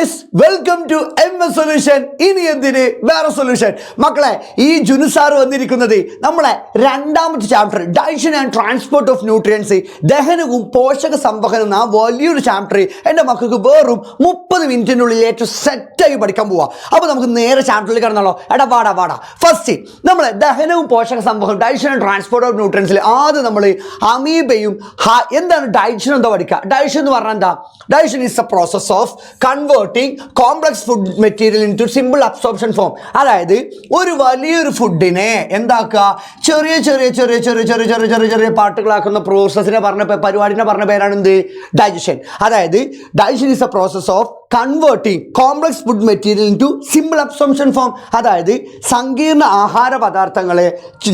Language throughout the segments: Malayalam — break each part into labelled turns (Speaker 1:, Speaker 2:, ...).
Speaker 1: Guys, welcome to MS solution. ഇനി എന്തിന് വേറെ സൊല്യൂഷൻ. മക്കളെ, ഈ ജുനുസാർ വന്നിരിക്കുന്നത് നമ്മളെ രണ്ടാമത്തെ chapter digestion and transport of nutrients, ദഹനവും പോഷക സംവഹനം, ആ വലിയൊരു ചാപ്റ്റർ എൻ്റെ മക്കൾക്ക് വെറും 30 മിനിറ്റിനുള്ളിൽ ഏറ്റവും സെറ്റായി പഠിക്കാൻ പോവാം. അപ്പോൾ നമുക്ക് നേരെ ചാപ്റ്ററിൽ കിടന്നാലോ? എടാ വാടാ. ഫസ്റ്റ് നമ്മൾ ദഹനവും പോഷക സംവഹനം, ഡൈജഷൻ ആൻഡ് ട്രാൻസ്പോർട്ട് ഓഫ് ന്യൂട്രിയൻസിൽ ആദ്യം നമ്മൾ അമീബയും എന്താണ് ഡൈജഷൻ എന്താ പഠിക്കുക. ഡൈജഷൻ എന്ന് പറഞ്ഞാൽ എന്താ? Digestion is a process of converting complex food material into simple absorption form. അതായത് ഒരു വലിയൊരു ഫുഡിനെ എന്താക്കുക, ചെറിയ പാർട്ടുകളാക്കുന്ന പ്രോസസ്സിനെ പറഞ്ഞ പരിപാടിനെ പറഞ്ഞ പേരാണ് എന്ത്? ഡൈജഷൻ. അതായത് digestion is a process of converting complex food material into simple absorption form. അതായത് സങ്കീർണ ആഹാര പദാർത്ഥങ്ങളെ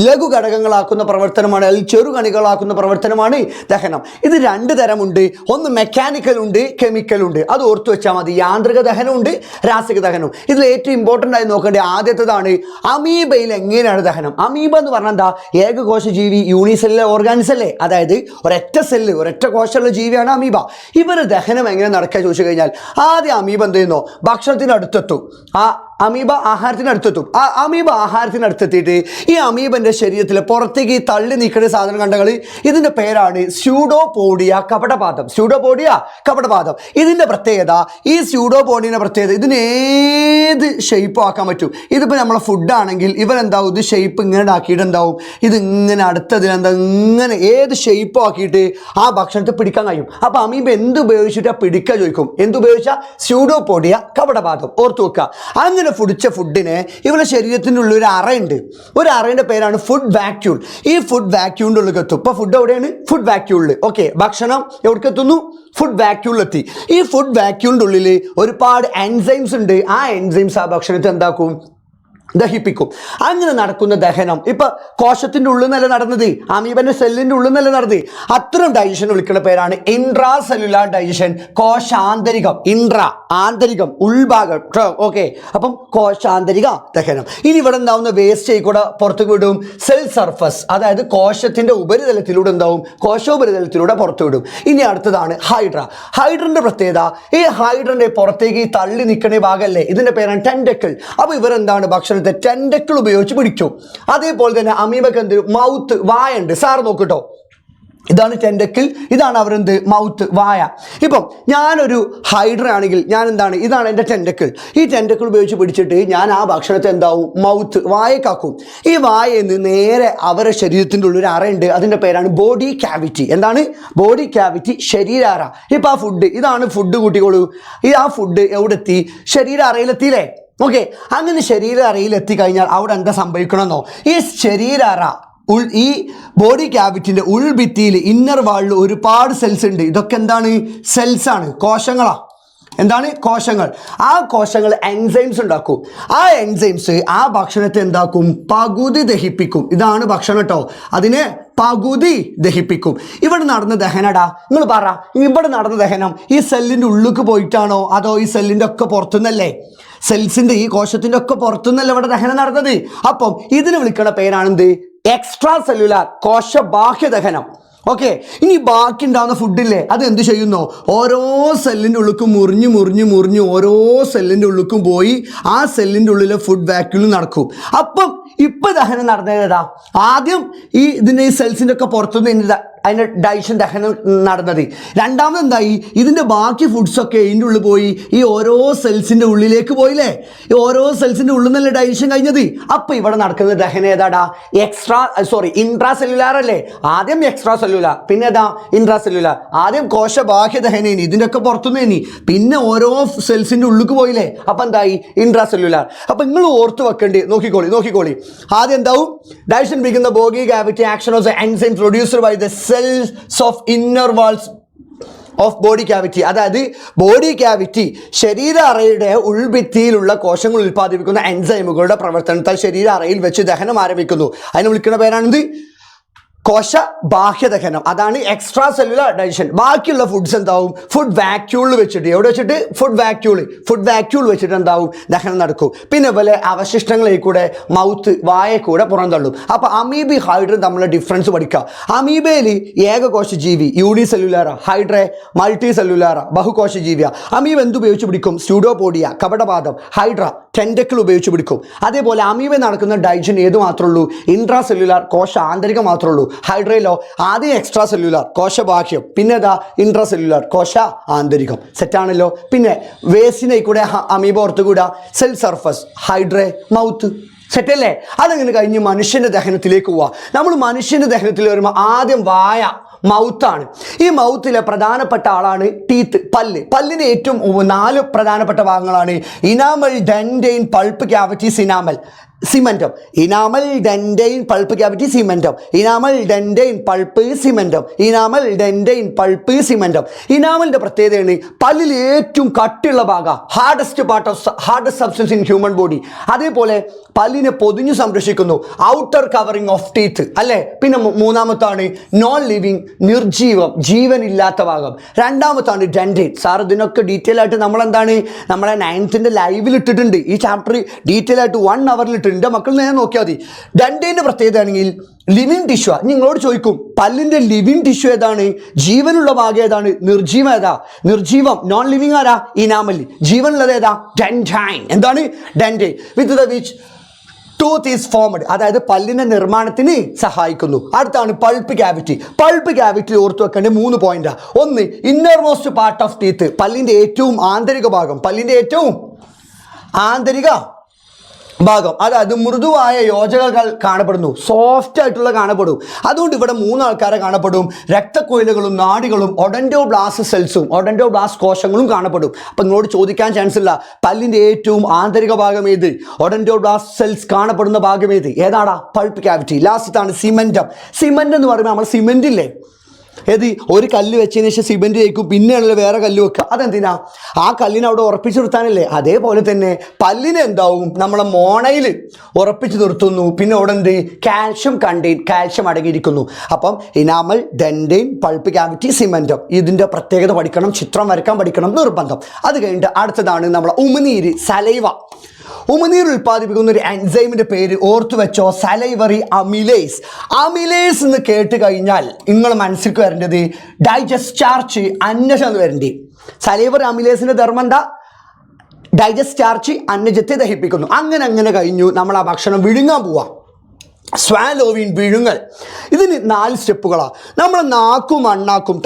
Speaker 1: ലഘു ഘടകങ്ങളാക്കുന്ന പ്രവർത്തനമാണ്, അല്ലെങ്കിൽ ചെറുകണികളാക്കുന്ന പ്രവർത്തനമാണ് ദഹനം. ഇത് രണ്ട് തരമുണ്ട്. ഒന്ന് മെക്കാനിക്കൽ ഉണ്ട്, കെമിക്കൽ ഉണ്ട്. അത് ഓർത്തു വെച്ചാൽ മതി. യാന്ത്രിക ദഹനമുണ്ട്, രാസിക ദഹനവും. ഇതിൽ ഏറ്റവും ഇമ്പോർട്ടൻ്റ് ആയി നോക്കേണ്ടത് ആദ്യത്തേതാണ് അമീബയിൽ എങ്ങനെയാണ് ദഹനം. അമീബ എന്ന് പറഞ്ഞാൽ എന്താ? ഏകകോശ ജീവി, യൂണിസെല്ലുലർ ഓർഗാനിസം അല്ലേ? അതായത് ഒരൊറ്റ കോശമുള്ള ജീവിയാണ് അമീബ. ഇവർ ദഹനം എങ്ങനെ നടക്കുക ചോദിച്ചു കഴിഞ്ഞാൽ, ആദ്യം അമീബ എന്ത് ചെയ്യുന്നു? ഭക്ഷണത്തിനടുത്തെത്തും. അമീബ ആഹാരത്തിനടുത്തെത്തിയിട്ട് ഈ അമീബന്റെ ശരീരത്തിൽ പുറത്തേക്ക് തള്ളി നീക്കുന്ന സാധനം കണ്ടകൾ, ഇതിന്റെ പേരാണ് സ്യൂഡോപോഡിയ കപടപാദം. ഇതിന്റെ പ്രത്യേകത, ഈ സ്യൂഡോപോഡിയുടെ പ്രത്യേകത, ഇതിന് ഏത് ഷേപ്പും ആക്കാൻ പറ്റും. ഇതിപ്പോൾ നമ്മളെ ഫുഡാണെങ്കിൽ ഇവരെന്താവും, ഇത് ഷേപ്പ് ഇങ്ങനെ ആക്കിയിട്ട് എന്താവും, ഇതിങ്ങനെ അടുത്തതിനെന്താ ഇങ്ങനെ ഏത് ഷേപ്പും ആക്കിയിട്ട് ആ ഭക്ഷണത്തെ പിടിക്കാൻ കഴിയും. അപ്പോൾ അമീബ എന്തുപയോഗിച്ചിട്ടാ പിടിക്കുക ചോദിക്കും. എന്തുപയോഗിച്ചാൽ? സ്യൂഡോപോഡിയ കപടപാദം. ഓർത്തു വെക്കുക. അങ്ങനെ പിടിച്ച ഫുഡിനെ ഇവരുടെ ശരീരത്തിൻ്റെ ഉള്ളിൽ ഒരു അറയുണ്ട്. ഒരു അറയുടെ പേരാണ് ഫുഡ് വാക്യൂൾ. ഈ ഫുഡ് വാക്യൂളിൻ്റെ ഉള്ളിൽ എത്തും. ഇപ്പോൾ ഫുഡ് എവിടെയാണ്? ഫുഡ് വാക്യൂളിൽ. ഓക്കെ, ഭക്ഷണം എവിടേക്ക് എത്തുന്നു? ഫുഡ് വാക്യൂളിലെത്തി. ഈ ഫുഡ് വാക്യൂളിൻ്റെ ഉള്ളിൽ ഒരുപാട് എൻസൈംസ് ഉണ്ട്. ആ എൻസൈംസ് ആ ഭക്ഷണത്തെ എന്താക്കും? ദഹിപ്പിക്കും. അങ്ങനെ നടക്കുന്ന ദഹനം ഇപ്പൊ കോശത്തിന്റെ ഉള്ളിൽ നിന്നല്ല നടന്നത്, അമീബന്റെ സെല്ലിന്റെ ഉള്ളിൽ നിന്നല്ല നടന്നത്. അത്തരം ഡൈജഷൻ വിളിക്കുന്ന പേരാണ് ഇൻട്രാ സെല്ലുലാർ ഡൈജഷൻ. കോശാന്തരികം, ആന്തരികം, ഉൾഭാഗം. ഓക്കെ, അപ്പം കോശാന്തരിക ദഹനം. ഇനി ഇവിടെ എന്താവുന്ന വേസ്റ്റ് കൂടെ പുറത്തു വിടും സെൽ സർഫസ്, അതായത് കോശത്തിന്റെ ഉപരിതലത്തിലൂടെ എന്താവും? കോശോപരിതലത്തിലൂടെ പുറത്തു വിടും. ഇനി അടുത്തതാണ് ഹൈഡ്ര. ഹൈഡ്രന്റെ പ്രത്യേകത, ഈ ഹൈഡ്രന്റെ പുറത്തേക്ക് തള്ളി നിൽക്കുന്ന ഭാഗമല്ലേ, ഇതിന്റെ പേരാണ് ടെൻഡക്കിൾ. അപ്പൊ ഇവരെന്താണ്? ഭക്ഷണം ടെൻഡക്കിൾ ഉപയോഗിച്ച് പിടിക്കും. അതേപോലെ തന്നെ അമീബക്ക് എന്ത്? മൗത്ത്, വായ ഉണ്ട്. സാർ നോക്കിട്ടോ, ഇതാണ് ടെൻഡക്കിൾ, ഇതാണ് അവരെന്ത്? മൗത്ത്, വായ. ഇപ്പം ഞാനൊരു ഹൈഡ്ര ആണെങ്കിൽ ഞാൻ എന്താണ്? ഇതാണ് എൻ്റെ ടെൻഡക്കിൾ. ഈ ടെൻഡക്കിൾ ഉപയോഗിച്ച് പിടിച്ചിട്ട് ഞാൻ ആ ഭക്ഷണത്തെ എന്താവും? മൗത്ത്, വായക്കാക്കും. ഈ വായയിൽ നിന്ന് നേരെ അവരുടെ ശരീരത്തിൻ്റെ ഉള്ളിൽ ഒരു അറയുണ്ട്. അതിൻ്റെ പേരാണ് ബോഡി ക്യാവിറ്റി. എന്താണ്? ബോഡി ക്യാവിറ്റി, ശരീരാറ. ഇപ്പം ആ ഫുഡ്, ഇതാണ് ഫുഡ് കൂട്ടിക്കോളൂ. ആ ഫുഡ് എവിടെ എത്തി? ശരീര അറയിലെത്തിയില്ലേ? ഓക്കെ, അങ്ങനെ ശരീര അറയിലെത്തി കഴിഞ്ഞാൽ അവിടെ എന്താ സംഭവിക്കണമെന്നോ? ഈ ശരീരാറ ഈ ബോഡി ക്യാവിറ്റിൻ്റെ ഉൾഭിത്തിയിൽ, ഇന്നർ വാളിൽ ഒരുപാട് സെൽസ് ഉണ്ട്. ഇതൊക്കെ എന്താണ്? സെൽസാണ്, കോശങ്ങളാണ്. എന്താണ്? കോശങ്ങൾ. ആ കോശങ്ങൾ എൻസൈംസ് ഉണ്ടാക്കും. ആ എൻസൈംസ് ആ ഭക്ഷണത്തെ എന്താക്കും? പകുതി ദഹിപ്പിക്കും. ഇതാണ് ഭക്ഷണം കേട്ടോ, അതിനെ പകുതി ദഹിപ്പിക്കും. ഇവിടെ നടന്ന ദഹനടാ, നിങ്ങൾ പറ, ഇവിടെ നടന്ന ദഹനം ഈ സെല്ലിൻ്റെ ഉള്ളിലേക്ക് പോയിട്ടാണോ അതോ ഈ സെല്ലിൻ്റെ ഒക്കെ പുറത്തുനിന്നല്ലേ? സെൽസിൻ്റെ, ഈ കോശത്തിൻ്റെ ഒക്കെ പുറത്തുനിന്നല്ലേ ഇവിടെ ദഹനം നടന്നത്. അപ്പം ഇതിന് വിളിക്കുന്ന പേരാണെന്ത്? എക്സ്ട്രാ സെല്ലുലാർ, കോശബാഹ്യ ദഹനം. ഓക്കെ, ഇനി ബാക്കി ഉണ്ടാകുന്ന ഫുഡില്ലേ, അത് എന്ത് ചെയ്യുന്നു? ഓരോ സെല്ലിൻ്റെ ഉള്ളിലേക്കും മുറിഞ്ഞ് ഓരോ സെല്ലിൻ്റെ ഉള്ളിലേക്കും പോയി ആ സെല്ലിൻ്റെ ഉള്ളിലെ ഫുഡ് വാക്യൂളിൽ നടക്കും. അപ്പം ഇപ്പം ദഹനം നടന്നതാ, ആദ്യം ഇതിൻ്റെ ഈ സെൽസിൻ്റെ ഒക്കെ പുറത്തുനിന്ന് അതിൻ്റെ ഡൈജഷൻ ദഹനം നടന്നത്. രണ്ടാമത് എന്തായി? ഇതിൻ്റെ ബാക്കി ഫുഡ്സൊക്കെ ഇതിൻ്റെ ഉള്ളിൽ പോയി ഈ ഓരോ സെൽസിൻ്റെ ഉള്ളിലേക്ക് പോയില്ലേ? ഈ ഓരോ സെൽസിൻ്റെ ഉള്ളിൽ നിന്നല്ലേ ഡൈജഷൻ കഴിഞ്ഞത്. അപ്പം ഇവിടെ നടക്കുന്നത് ദഹനം ഏതാടാ? ഇൻട്രാ സെല്ലുലാർ അല്ലേ? ആദ്യം എക്സ്ട്രാ സെല്ലുലാർ, പിന്നെ ഏതാ? Intra cellular. ആദ്യം കോശബാഹ്യ ദഹനേനി, ഇതിൻ്റെ ഒക്കെ പുറത്തുനിന്നേനി, പിന്നെ ഓരോ സെൽസിൻ്റെ ഉള്ളിലേക്ക് പോയില്ലേ? അപ്പം എന്തായി? Intracellular. അപ്പം നിങ്ങൾ ഓർത്ത് വെക്കേണ്ടി, നോക്കിക്കോളി. ആദ്യം എന്താവും? Digestion begin the body cavity action of the enzyme produced by the cells of inner walls of body cavity. അതായത് ബോഡി ക്യാവിറ്റി, ശരീര അറയുടെ ഉൾഭിത്തിയിലുള്ള കോശങ്ങൾ ഉൽപ്പാദിപ്പിക്കുന്ന എൻസൈമുകളുടെ പ്രവർത്തനത്താൽ ശരീര അറയിൽ വെച്ച് ദഹനം ആരംഭിക്കുന്നു. അതിന് വിളിക്കുന്ന പേരാണിത് കോശ ബാഹ്യദഹനം, അതാണ് എക്സ്ട്രാ സെല്ലുലാർ ഡൈജഷൻ. ബാക്കിയുള്ള ഫുഡ്സ് എന്താവും ഫുഡ് വാക്യൂളിൽ വെച്ചിട്ട്, എവിടെ വെച്ചിട്ട് ഫുഡ് വാക്യൂൾ വെച്ചിട്ട് എന്താവും ദഹനം നടക്കും. പിന്നെ പോലെ അവശിഷ്ടങ്ങളിൽ കൂടെ മൗത്ത് വായ കൂടെ പുറന്തള്ളും. അപ്പോൾ അമീബി ഹൈഡ്രയും തമ്മിലുള്ള ഡിഫറൻസ് പഠിക്കുക. അമീബയിൽ ഏകകോശ ജീവി യൂണിസെല്ലുലാറ, ഹൈഡ്ര മൾട്ടി സെല്ലുലാറ ബഹുകോശ ജീവിയ. അമീബ എന്തുപയോഗിച്ച് പിടിക്കും? സ്യൂഡോപോഡിയ കപടപാദം, ഹൈഡ്ര ടെൻഡക്കിൾ ഉപയോഗിച്ച് പിടിക്കും. അതേപോലെ അമീബ നടക്കുന്ന ഡൈജൻ ഏത് മാത്രമേ ഉള്ളൂ? ഇൻട്രാ സെല്ലുലാർ കോശ ആന്തരികം മാത്രമേ ഉള്ളൂ. ഹൈഡ്രയിലോ ആദ്യം എക്സ്ട്രാ സെല്ലുലാർ കോശബാഹ്യം, പിന്നെ ഏതാ ഇൻട്രാ സെല്ലുലാർ കോശ ആന്തരികം. സെറ്റാണല്ലോ. പിന്നെ വേസ്റ്റിനെ കൂടെ അമീബ ഓർത്തുകൂടാ, സെൽ സർഫസ്, ഹൈഡ്ര മൗത്ത്. സെറ്റല്ലേ? അതങ്ങനെ കഴിഞ്ഞ് മനുഷ്യൻ്റെ ദഹനത്തിലേക്ക് പോവാം. നമ്മൾ മനുഷ്യൻ്റെ ദഹനത്തിൽ വരുമ്പോൾ ആദ്യം വായ മൗത്താണ്. ഈ മൗത്തിലെ പ്രധാനപ്പെട്ട ആളാണ് ടീത്ത്, പല്ലിന് ഏറ്റവും 4 പ്രധാനപ്പെട്ട ഭാഗങ്ങളാണ്: enamel, dentine, pulp cavity, cementum. Enamel, dentine, pulp cavity, cementum. Enamel, dentine, pulp, cementum. Enamel, dentine, pulp, cementum. ഇനാമലിന്റെ പ്രത്യേകതയാണ് പല്ലിൽ ഏറ്റവും കട്ടിയുള്ള ഭാഗം, hardest substance in human body. അതേപോലെ പല്ലിനെ പൊതിഞ്ഞു സംരക്ഷിക്കുന്നു, ഔട്ടർ കവറിങ് ഓഫ് ടീത്ത് അല്ലേ. പിന്നെ മൂന്നാമത്താണ് നോൺ ലിവിങ്, നിർജീവം, ജീവനില്ലാത്ത ഭാഗം. രണ്ടാമത്താണ് ഡെൻഡൈൻ. സാർ ഇതിനൊക്കെ ഡീറ്റെയിൽ ആയിട്ട് നമ്മളെന്താണ് നമ്മളെ 9th ലൈവിൽ ഇട്ടിട്ടുണ്ട്. ഈ ചാപ്റ്റർ ഡീറ്റെയിൽ ആയിട്ട് 1 hour ഇട്ടിട്ടുണ്ട്. എൻ്റെ മക്കൾ നേരെ നോക്കിയാൽ മതി. ഡെൻഡൈൻ്റെ പ്രത്യേകത ആണെങ്കിൽ ലിവിങ് ടിഷ്യൂ. നിങ്ങളോട് ചോദിക്കും പല്ലിൻ്റെ ലിവിങ് ടിഷ്യൂ ഏതാണ്? ജീവനുള്ള ഭാഗം ഏതാണ്? നിർജീവം ഏതാ? നിർജീവം നോൺ ലിവിങ് ആരാ? ഇനാമൽ. ജീവനുള്ളത് ഏതാ? ഡെൻഡൈൻ. എന്താണ്? Dentine. With the which tooth is formed, അതായത് പല്ലിൻ്റെ നിർമ്മാണത്തിന് സഹായിക്കുന്നു. അടുത്താണ് പൾപ്പ് ക്യാവിറ്റി. പൾപ്പ് ക്യാവിറ്റി ഓർത്ത് വെക്കേണ്ട 3 പോയിന്റാണ്. ഒന്ന്, inner most part of teeth, പല്ലിൻ്റെ ഏറ്റവും ആന്തരിക ഭാഗം, പല്ലിൻ്റെ ഏറ്റവും ആന്തരിക ഭാഗം, അതായത് മൃദുവായ യോജകങ്ങൾ കാണപ്പെടുന്നു, സോഫ്റ്റ് ആയിട്ടുള്ള കാണപ്പെടും. അതുകൊണ്ട് ഇവിടെ 3 ആൾക്കാരെ കാണപ്പെടും: രക്തക്കൊയിലുകളും നാഡികളും ഒഡൻഡോബ്ലാസ്റ്റ് സെൽസും, ഒഡൻഡോബ്ലാസ്റ്റ് കോശങ്ങളും കാണപ്പെടും. അപ്പം നിങ്ങളോട് ചോദിക്കാൻ ചാൻസ് ഇല്ല പല്ലിൻ്റെ ഏറ്റവും ആന്തരിക ഭാഗം ഏത്, ഒഡൻഡോബ്ലാസ്റ്റ് സെൽസ് കാണപ്പെടുന്ന ഭാഗം ഏത്? ഏതാടാ? Pulp cavity. ലാസ്റ്റത്താണ് സിമന്റം. സിമന്റ് എന്ന് പറയുമ്പോൾ നമ്മൾ സിമെന്റ് ഇല്ലേ, ഏത് ഒരു കല്ല് വെച്ചതിന് ശേഷം സിമെന്റ് തേക്കും, പിന്നെയാണല്ലോ വേറെ കല്ല് വെക്കുക. അതെന്തിനാ? ആ കല്ലിനെ അവിടെ ഉറപ്പിച്ചു നിർത്താനല്ലേ. അതേപോലെ തന്നെ പല്ലിനെ എന്താവും നമ്മളെ മോണയിൽ ഉറപ്പിച്ചു നിർത്തുന്നു. പിന്നെ അവിടെ എന്ത്? കാൽഷ്യം കണ്ടെയ്ൻ, കാൽഷ്യം അടങ്ങിയിരിക്കുന്നു. അപ്പം enamel, dentine, pulp cavity, cementum. ഇതിൻ്റെ പ്രത്യേകത പഠിക്കണം, ചിത്രം വരക്കാൻ പഠിക്കണം നിർബന്ധം. അത് കഴിഞ്ഞിട്ട് അടുത്തതാണ് നമ്മളെ ഉമിനീര്, സലൈവ. ഉമിനീർ ഉൽപ്പാദിപ്പിക്കുന്ന ഒരു എൻസൈമിൻ്റെ പേര് ഓർത്തു വെച്ചോ, സലൈവറി അമിലേസ്. അമിലേസ് എന്ന് കേട്ട് കഴിഞ്ഞാൽ നിങ്ങൾ മനസ്സിലേക്ക് വരേണ്ടത് ഡൈജസ്റ്റാർച്ച്, അന്നജം എന്ന് വരേണ്ടി. സലൈവറി അമിലേസിൻ്റെ ധർമ്മം എന്താ? ഡൈജസ്റ്റാർച്ച്, അന്നജത്തെ ദഹിപ്പിക്കുന്നു. അങ്ങനെ കഴിഞ്ഞു നമ്മൾ ആ ഭക്ഷണം വിഴുങ്ങാൻ പോവാം. സ്വാലോവിൻ, വിഴുങ്ങൽ. ഇതിന് 4 സ്റ്റെപ്പുകളാണ്. നമ്മൾ നാക്കും അണ്ണാക്കും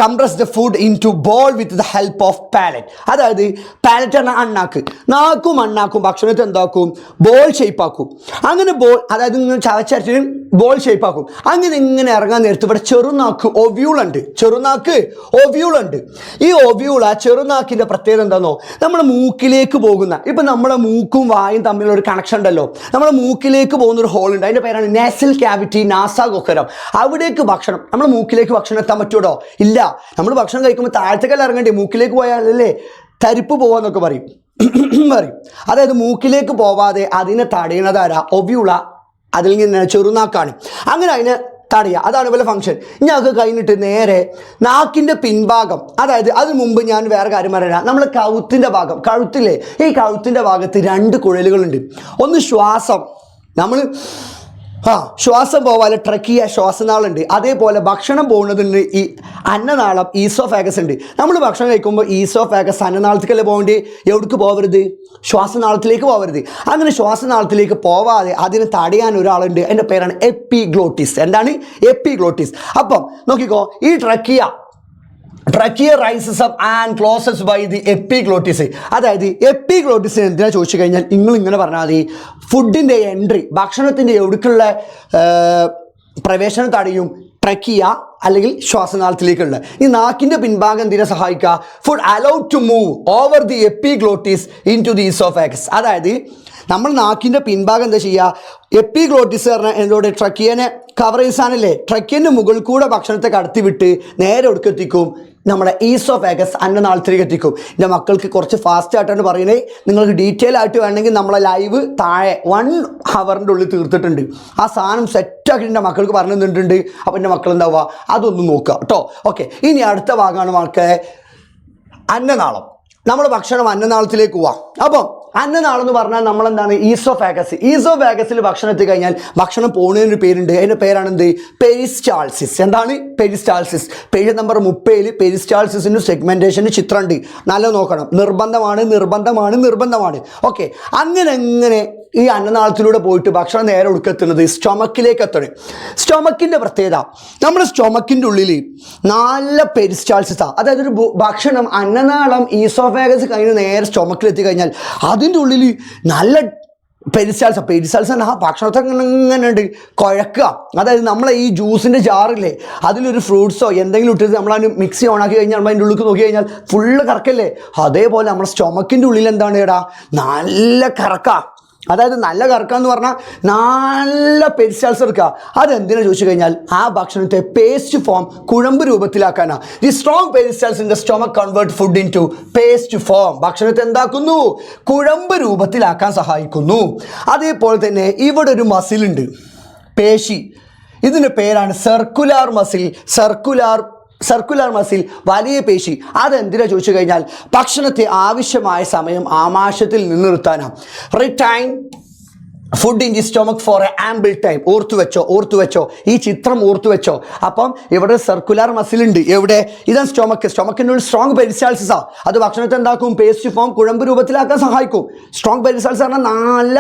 Speaker 1: compress the food into ball with the help of palate. അതായത് പാലറ്റ് ആണ് അണ്ണാക്ക്. നാക്കും അണ്ണാക്കും ഭക്ഷണത്തെ എന്താക്കും? ബോൾ ഷേപ്പാക്കും. അങ്ങനെ ബോൾ, അതായത് ഇങ്ങനെ ചവച്ചരച്ചിട്ട് ബോൾ ഷേപ്പാക്കും. ഇങ്ങനെ ഇറങ്ങാൻ നേരത്ത് ഇവിടെ ചെറുനാക്ക് ഒവ്യൂളുണ്ട്. ഈ ഒവ്യൂൾ, ആ ചെറുനാക്കിൻ്റെ പ്രത്യേകത എന്താണെന്നോ, നമ്മുടെ മൂക്കിലേക്ക് പോകുന്ന, ഇപ്പം നമ്മുടെ മൂക്കും വായും തമ്മിലുള്ള ഒരു കണക്ഷൻ ഉണ്ടല്ലോ, നമ്മുടെ മൂക്കിലേക്ക് പോകുന്ന ഒരു ഹോൾ ഉണ്ട്, അതിൻ്റെ പേരാണ് നാസൽ ക്യാവിറ്റി, നാസാഗോഹരം. അവിടേക്ക് ഭക്ഷണം, നമ്മുടെ മൂക്കിലേക്ക് ഭക്ഷണം എത്താൻ പറ്റുമോ? ഇല്ല. നമ്മൾ ഭക്ഷണം കഴിക്കുമ്പോൾ താഴത്തേക്കല്ല ഇറങ്ങണ്ടേ, മൂക്കിലേക്ക് പോയാലല്ലേ തരിപ്പ് പോവാന്നൊക്കെ പറയും. അതായത് മൂക്കിലേക്ക് പോവാതെ അതിനെ തടയണതാരാ? ഒവ്യൂള, അതിൽ നിന്ന് ചെറുനാക്കാണ്. അങ്ങനെ അതിനെ തടയുക, അതാണ് പോലെ ഫംഗ്ഷൻ. ഞങ്ങൾക്ക് കഴിഞ്ഞിട്ട് നേരെ നാക്കിൻ്റെ പിൻഭാഗം, അതായത് അതിന് മുമ്പ് ഞാൻ വേറെ കാര്യം പറയാം. നമ്മൾ കഴുത്തിൻ്റെ ഭാഗം, കഴുത്തില്ലേ, ഈ കഴുത്തിൻ്റെ ഭാഗത്ത് 2 കുഴലുകളുണ്ട്. ഒന്ന് ശ്വാസം, നമ്മൾ ശ്വാസം പോവാതെ ട്രക്കിയ ശ്വാസനാളുണ്ട്. അതേപോലെ ഭക്ഷണം പോകുന്നതുണ്ട് ഈ അന്നനാളം, ഈസോഫാഗസ് ഉണ്ട്. നമ്മൾ ഭക്ഷണം കഴിക്കുമ്പോൾ ഈസോഫാഗസ് അന്നനാളത്തിക്കല്ലേ പോകേണ്ടി, എവിടേക്ക് പോകരുത്? ശ്വാസനാളത്തിലേക്ക് പോകരുത്. അങ്ങനെ ശ്വാസനാളത്തിലേക്ക് പോവാതെ അതിനെ തടയാൻ ഒരാളുണ്ട്, എൻ്റെ പേരാണ് എപ്പിഗ്ലോട്ടിസ്. എന്താണ്? എപ്പിഗ്ലോട്ടിസ്. അപ്പം നോക്കിക്കോ, ഈ trachea rises up and closes by the epiglottis. അതായത് എപ്പിഗ്ലോട്ടിസ് എന്തിനാ ചോദിച്ചു കഴിഞ്ഞാൽ നിങ്ങൾ ഇങ്ങനെ പറഞ്ഞാൽ മതി, ഫുഡിൻ്റെ എൻട്രി, ഭക്ഷണത്തിൻ്റെ എവിടേക്കുള്ള പ്രവേശനം തടയും ട്രക്കിയ അല്ലെങ്കിൽ ശ്വാസനാളത്തിലേക്കുള്ള. ഈ നാക്കിൻ്റെ പിൻഭാഗം എന്തിനെ സഹായിക്കുക? Food allowed to move over the epiglottis into the oesophagus. അതായത് നമ്മൾ നാക്കിൻ്റെ പിൻഭാഗം എന്താ ചെയ്യുക? എപ്പിഗ്ലോട്ടിസ് പറഞ്ഞാൽ എന്നോട് ട്രക്കിയനെ കവർ ചെയ്സാനല്ലേ, ട്രക്കിയൻ്റെ മുകളിൽ കൂടെ ഭക്ഷണത്തെ കടത്തിവിട്ട് നേരെ ഒടുക്കെത്തിക്കും നമ്മുടെ ഈസോഫാഗസ് അന്നനാളത്തിലേക്ക് എത്തിക്കും. എൻ്റെ മക്കൾക്ക് കുറച്ച് ഫാസ്റ്റ് ആയിട്ടാണ് പറയുന്നത്. നിങ്ങൾക്ക് ഡീറ്റെയിൽ ആയിട്ട് വേണമെങ്കിൽ നമ്മളെ ലൈവ് താഴെ 1 ഹവറിൻ്റെ ഉള്ളിൽ തീർത്തിട്ടുണ്ട്. ആ സാധനം സെറ്റാക്കി എൻ്റെ മക്കൾക്ക് പറഞ്ഞു തന്നിട്ടുണ്ട്. അപ്പോൾ എൻ്റെ മക്കൾ എന്താവുക അതൊന്ന് നോക്കുക കേട്ടോ. ഓക്കെ, ഇനി അടുത്ത ഭാഗമാണ് മക്കളെ അന്നനാളം. നമ്മൾ ഭക്ഷണം അന്നനാളത്തിലേക്ക് പോവാം. അപ്പം അന്നനാളം എന്ന് പറഞ്ഞാൽ നമ്മളെന്താണ് ഈസോഫാഗസിൽ ഭക്ഷണം എത്തിക്കഴിഞ്ഞാൽ ഭക്ഷണം പോകുന്നതിനൊരു പേരുണ്ട്. അതിൻ്റെ പേരാണ് എന്ത്? പെരിസ്റ്റാൾസിസ്. എന്താണ് പെരിസ്റ്റാൾസിസ്? പേജ് നമ്പർ 30 പെരിസ്റ്റാൾസിസിൻ്റെ സെഗ്മെൻറ്റേഷന് ചിത്രമുണ്ട്, നല്ല നോക്കണം. നിർബന്ധമാണ്. ഓക്കെ, അങ്ങനെ ഈ അന്നനാളത്തിലൂടെ പോയിട്ട് ഭക്ഷണം നേരെ ഒടുക്കെത്തുന്നത് സ്റ്റൊമക്കിലേക്ക് എത്തണം. സ്റ്റൊമക്കിൻ്റെ പ്രത്യേകത, നമ്മുടെ സ്റ്റൊമക്കിൻ്റെ ഉള്ളിൽ നല്ല പെരിസ്റ്റാൾസിസാണ്. അതായത് ഒരു ഭക്ഷണം അന്നനാളം ഈസോഫാഗസ് കഴിഞ്ഞ് നേരെ സ്റ്റൊമക്കിലെത്തി കഴിഞ്ഞാൽ അതിൻ്റെ ഉള്ളിൽ നല്ല പെരിസ്റ്റാൾസ് ആ ഭക്ഷണത്തെ ഇങ്ങനെ ഉണ്ട് കുഴക്കുക. അതായത് നമ്മളെ ഈ ജ്യൂസിൻ്റെ ജാറില്ലേ, അതിലൊരു ഫ്രൂട്ട്സോ എന്തെങ്കിലും ഇട്ടിട്ട് നമ്മളതിന് മിക്സി ഓണാക്കി കഴിഞ്ഞാൽ നമ്മൾ അതിൻ്റെ ഉള്ളിൽ നോക്കി കഴിഞ്ഞാൽ ഫുള്ള് കറക്കല്ലേ. അതേപോലെ നമ്മുടെ സ്റ്റൊമക്കിൻ്റെ ഉള്ളിൽ എന്താണ് ഇടാ നല്ല കറക്ക. അതായത് നല്ല കറക്കാന്ന് പറഞ്ഞാൽ നല്ല പെരിസ്റ്റാൾസ് എടുക്കുക. അതെന്തിനാ ചോദിച്ചു കഴിഞ്ഞാൽ ആ ഭക്ഷണത്തെ പേസ്റ്റ് ഫോം കുഴമ്പ് രൂപത്തിലാക്കാനാണ്. The strong peristalsis in the stomach convert food into paste form. ഭക്ഷണത്തെ എന്താക്കുന്നു? കുഴമ്പ് രൂപത്തിലാക്കാൻ സഹായിക്കുന്നു. അതേപോലെ തന്നെ ഇവിടെ ഒരു മസിലുണ്ട്, പേശി. ഇതിൻ്റെ പേരാണ് സർക്കുലാർ മസിൽ, വലിയ പേശി. അതെന്തിനാ ചോദിച്ചു കഴിഞ്ഞാൽ ഭക്ഷണത്തെ ആവശ്യമായ സമയം ആമാശയത്തിൽ നിലനിർത്താനാണ്. Retain food in the stomach for a ample time. ഓർത്തു വെച്ചോ ഈ ചിത്രം ഓർത്തു വെച്ചോ. അപ്പം ഇവിടെ സർക്കുലാർ മസിൽ ഉണ്ട്. എവിടെ? ഇതാണ് സ്റ്റൊമക്കിൻ്റെ ഉള്ളിൽ സ്ട്രോങ് പെരിസ്റ്റാൾസിസാണ്. അത് ഭക്ഷണത്തെ എന്താക്കും? പേസ്റ്റ് ഫോം കുഴമ്പ് രൂപത്തിലാക്കാൻ സഹായിക്കും. സ്ട്രോങ് പെരിസ്റ്റാൾസ് പറഞ്ഞാൽ നല്ല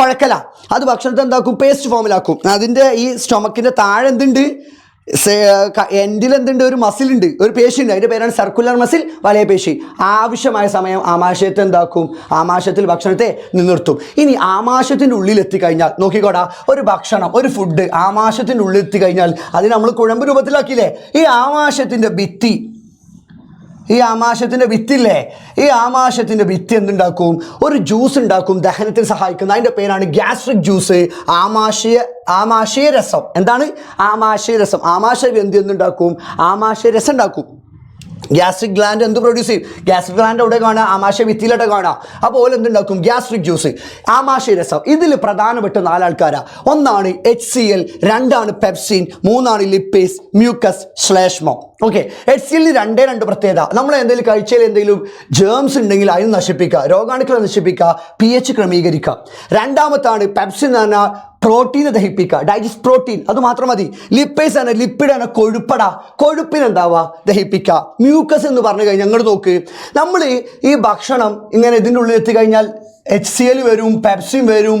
Speaker 1: കുഴക്കല. അത് ഭക്ഷണത്തെ എന്താക്കും? പേസ്റ്റ് ഫോമിലാക്കും. അതിൻ്റെ ഈ സ്റ്റൊമക്കിൻ്റെ താഴെ എന്തുണ്ട്? എൻഡിൽ എന്തുണ്ട്? ഒരു മസിലുണ്ട്, ഒരു പേശിയുണ്ട്. അതിൻ്റെ പേരാണ് സർക്കുലർ മസിൽ, വലിയ പേശി. ആവശ്യമായ സമയം ആമാശയത്തെ എന്താക്കും? ആമാശയത്തിൽ ഭക്ഷണത്തെ നിലനിർത്തും. ഇനി ആമാശയത്തിൻ്റെ ഉള്ളിൽ എത്തിക്കഴിഞ്ഞാൽ നോക്കിക്കോടാ, ഒരു ഭക്ഷണം, ഒരു ഫുഡ് ആമാശയത്തിൻ്റെ ഉള്ളിൽ എത്തിക്കഴിഞ്ഞാൽ അത് നമ്മൾ കുഴമ്പ് രൂപത്തിലാക്കിയില്ലേ. ഈ ആമാശയത്തിൻ്റെ വിത്തില്ലേ, ഈ ആമാശയത്തിൻ്റെ ഭിത്തി എന്തുണ്ടാക്കും? ഒരു ജ്യൂസ് ഉണ്ടാക്കും, ദഹനത്തിന് സഹായിക്കുന്ന. അതിൻ്റെ പേരാണ് ഗ്യാസ്ട്രിക് ജ്യൂസ്, ആമാശയരസം. എന്താണ്? ആമാശയരസം. ആമാശയഗ്രന്ഥി എന്തുണ്ടാക്കും? ആമാശയരസം ഉണ്ടാക്കും. ഗ്യാസ്ട്രിക് ഗ്ലാൻഡ് എന്ത് പ്രൊഡ്യൂസ് ചെയ്യും? ഗ്യാസ്ട്രിക് ഗ്ലാൻഡ് എവിടെ കാണുക? ആമാശയ ഭിത്തിയിലോട്ട് കാണുക. അപ്പോൾ എന്തുണ്ടാക്കും? Gastric juice, ആമാശയരസം. ഇതിൽ പ്രധാനപ്പെട്ട 4 ആൾക്കാരാണ്. ഒന്നാണ് HCl, 2 പെപ്സിൻ, 3 ലിപ്പേസ്, മ്യൂക്കസ്, ശ്ലേഷ്മം. ഓക്കെ, HCl 2 പ്രത്യേകത. നമ്മൾ എന്തെങ്കിലും കഴിച്ചാൽ എന്തെങ്കിലും ജേംസ് ഉണ്ടെങ്കിൽ അതിന് നശിപ്പിക്കുക, രോഗാണുക്കളെ നശിപ്പിക്കുക, pH ക്രമീകരിക്കുക. 2ാമത്താണ് പെപ്സിൻ എന്ന് പറഞ്ഞാൽ പ്രോട്ടീനെ ദഹിപ്പിക്കുക, ഡൈജസ്റ്റ് പ്രോട്ടീൻ, അത് മാത്രം മതി. ലിപ്പേസ് ആണ്, ലിപ്പിഡാണ്, കൊഴുപ്പിനെന്താവുക? ദഹിപ്പിക്കുക. മ്യൂക്കസ് എന്ന് പറഞ്ഞു കഴിഞ്ഞാൽ ഞങ്ങൾ നോക്ക്, നമ്മൾ ഈ ഭക്ഷണം ഇങ്ങനെ ഇതിൻ്റെ ഉള്ളിൽ എത്തിക്കഴിഞ്ഞാൽ HCl വരും, പെപ്സിൻ വരും,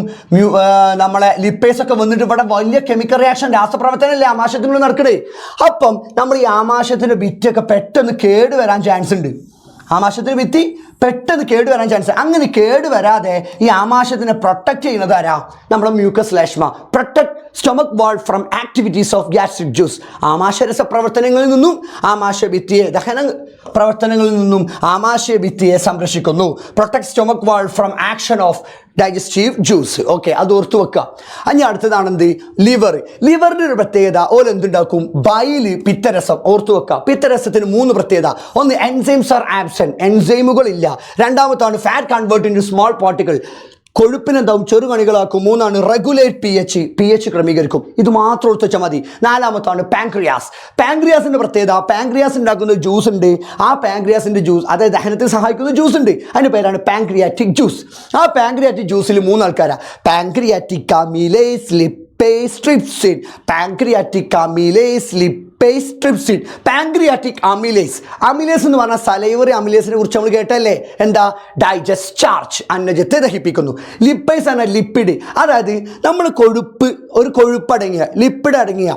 Speaker 1: നമ്മളെ ലിപ്പേസൊക്കെ വന്നിട്ട് ഇവിടെ വലിയ കെമിക്കൽ റിയാക്ഷൻ, രാസപ്രവർത്തനമല്ലേ ആമാശയത്തിനുള്ളിൽ നടക്കണേ. അപ്പം നമ്മൾ ഈ ആമാശയത്തിൻ്റെ ഭിത്തിയൊക്കെ പെട്ടെന്ന് കേടുവരാൻ ചാൻസ് ഉണ്ട്. ആമാശയത്തിൻ്റെ ഭിത്തി പെട്ടെന്ന് കേടുവരാൻ ചാൻസ്. അങ്ങനെ കേടുവരാതെ ഈ ആമാശയത്തിനെ പ്രൊട്ടക്റ്റ് ചെയ്യുന്നത് ആരാ? നമ്മുടെ മ്യൂക്കസ് ശ്ലേഷ്മ. Protect stomach wall from activities of gastric juice. ആമാശയരസ പ്രവർത്തനങ്ങളിൽ നിന്നും ആമാശയഭിത്തിയെ, ദഹന പ്രവർത്തനങ്ങളിൽ നിന്നും ആമാശയഭിത്തിയെ സംരക്ഷിക്കുന്നു. Protect stomach wall from action of digestive juice. Okay, അത് ഓർത്തു വെക്കുക. ഇനി അടുത്തതാണെന്ത്? ലിവറിൻ്റെ ഒരു പ്രത്യേകത. എന്തുണ്ടാക്കും? ബൈല്, പിത്തരസം. ഓർത്തു വെക്കുക. പിത്തരസത്തിന് 3 പ്രത്യേകത. ഒന്ന്, എൻസൈംസ് ആർ ആബ്സെന്റ്, എൻസൈമുകളില്ല. 2ാമത്താണ് fat convert into small particle, കൊഴുപ്പിനെന്താവും? ചെറുകണികളാക്കും. 3 റെഗുലേറ്റ് pH ക്രമീകരിക്കും. ഇത് മാത്രം ഓർത്ത് വെച്ചാൽ മതി. 4ാമത്താണ് പാൻക്രിയാസിൻ്റെ പ്രത്യേകത. പാൻക്രിയാസ് ഉണ്ടാക്കുന്ന ജ്യൂസ് ഉണ്ട്. ആ പാൻക്രിയാസിൻ്റെ ജ്യൂസ്, അതായത് ദഹനത്തിന് സഹായിക്കുന്ന ജ്യൂസ് ഉണ്ട്. അതിൻ്റെ പേരാണ് പാൻക്രിയാറ്റിക് ജ്യൂസ്. ആ പാൻക്രിയാറ്റിക് ജ്യൂസിൽ 3 ആൾക്കാരാണ്: pancreatic amylase, lipase, trypsin. Pancreatic amylase എന്ന് പറഞ്ഞാൽ സലൈവറി അമിലേസിനെ കുറിച്ച് നമ്മൾ കേട്ടല്ലേ? എന്താ? ഡൈജസ്റ്റ് ചാർജ്, അന്നജത്തെ ദഹിപ്പിക്കുന്നു. ലിപ്പേസ് ആണ് ലിപ്പിഡ്, അതായത് നമ്മൾ ഒരു കൊഴുപ്പടങ്ങിയ, ലിപ്പിഡ് അടങ്ങിയ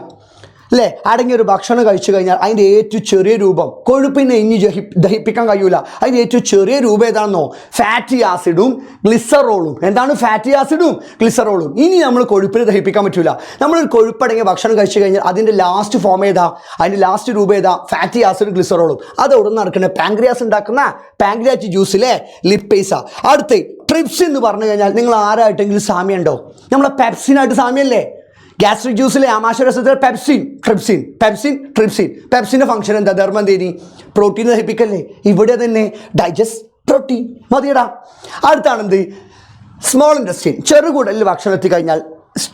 Speaker 1: അല്ലേ, അടങ്ങിയ ഒരു ഭക്ഷണം കഴിച്ചു കഴിഞ്ഞാൽ അതിൻ്റെ ഏറ്റവും ചെറിയ രൂപം, കൊഴുപ്പിനെ ഇനി ദഹിപ്പിക്കാൻ കഴിയൂല, അതിൻ്റെ ഏറ്റവും ചെറിയ രൂപം ഏതാണെന്നോ? ഫാറ്റി ആസിഡും ഗ്ലിസറോളും. എന്താണ് ഫാറ്റി ആസിഡും ഗ്ലിസറോളും? ഇനി നമ്മൾ കൊഴുപ്പിനെ ദഹിപ്പിക്കാൻ പറ്റൂല. നമ്മളൊരു കൊഴുപ്പടങ്ങിയ ഭക്ഷണം കഴിച്ചു കഴിഞ്ഞാൽ അതിൻ്റെ ലാസ്റ്റ് ഫോം ഏതാ? അതിൻ്റെ ലാസ്റ്റ് രൂപം ഏതാ? ഫാറ്റി ആസിഡും ഗ്ലിസറോളും. അത് അവിടെ നടക്കുന്ന പാൻക്രിയാസ് ഉണ്ടാക്കുന്ന പാൻക്രിയാറ്റിക് ജ്യൂസിലെ ലിപ്പേസ. അടുത്ത് ട്രിപ്സിൻ എന്ന് പറഞ്ഞു കഴിഞ്ഞാൽ നിങ്ങൾ ആരായിട്ടെങ്കിലും സാമ്യമുണ്ടോ? നമ്മളെ പെപ്സിനായിട്ട് സാമ്യല്ലേ? ഗ്യാസ്ട്രിക് ജ്യൂസിലെ ആമാശയരസത്തിൽ പെപ്സിൻ്റെ ഫംഗ്ഷൻ എന്താ? ധർമ്മന്തേനി പ്രോട്ടീൻ ദഹിപ്പിക്കല്ലേ. ഇവിടെ തന്നെ ഡൈജസ്റ്റ് പ്രോട്ടീൻ മതിയടാ. അടുത്താണെന്ത്? Small intestine. ചെറുകുടലിൽ ഭക്ഷണം എത്തിക്കഴിഞ്ഞാൽ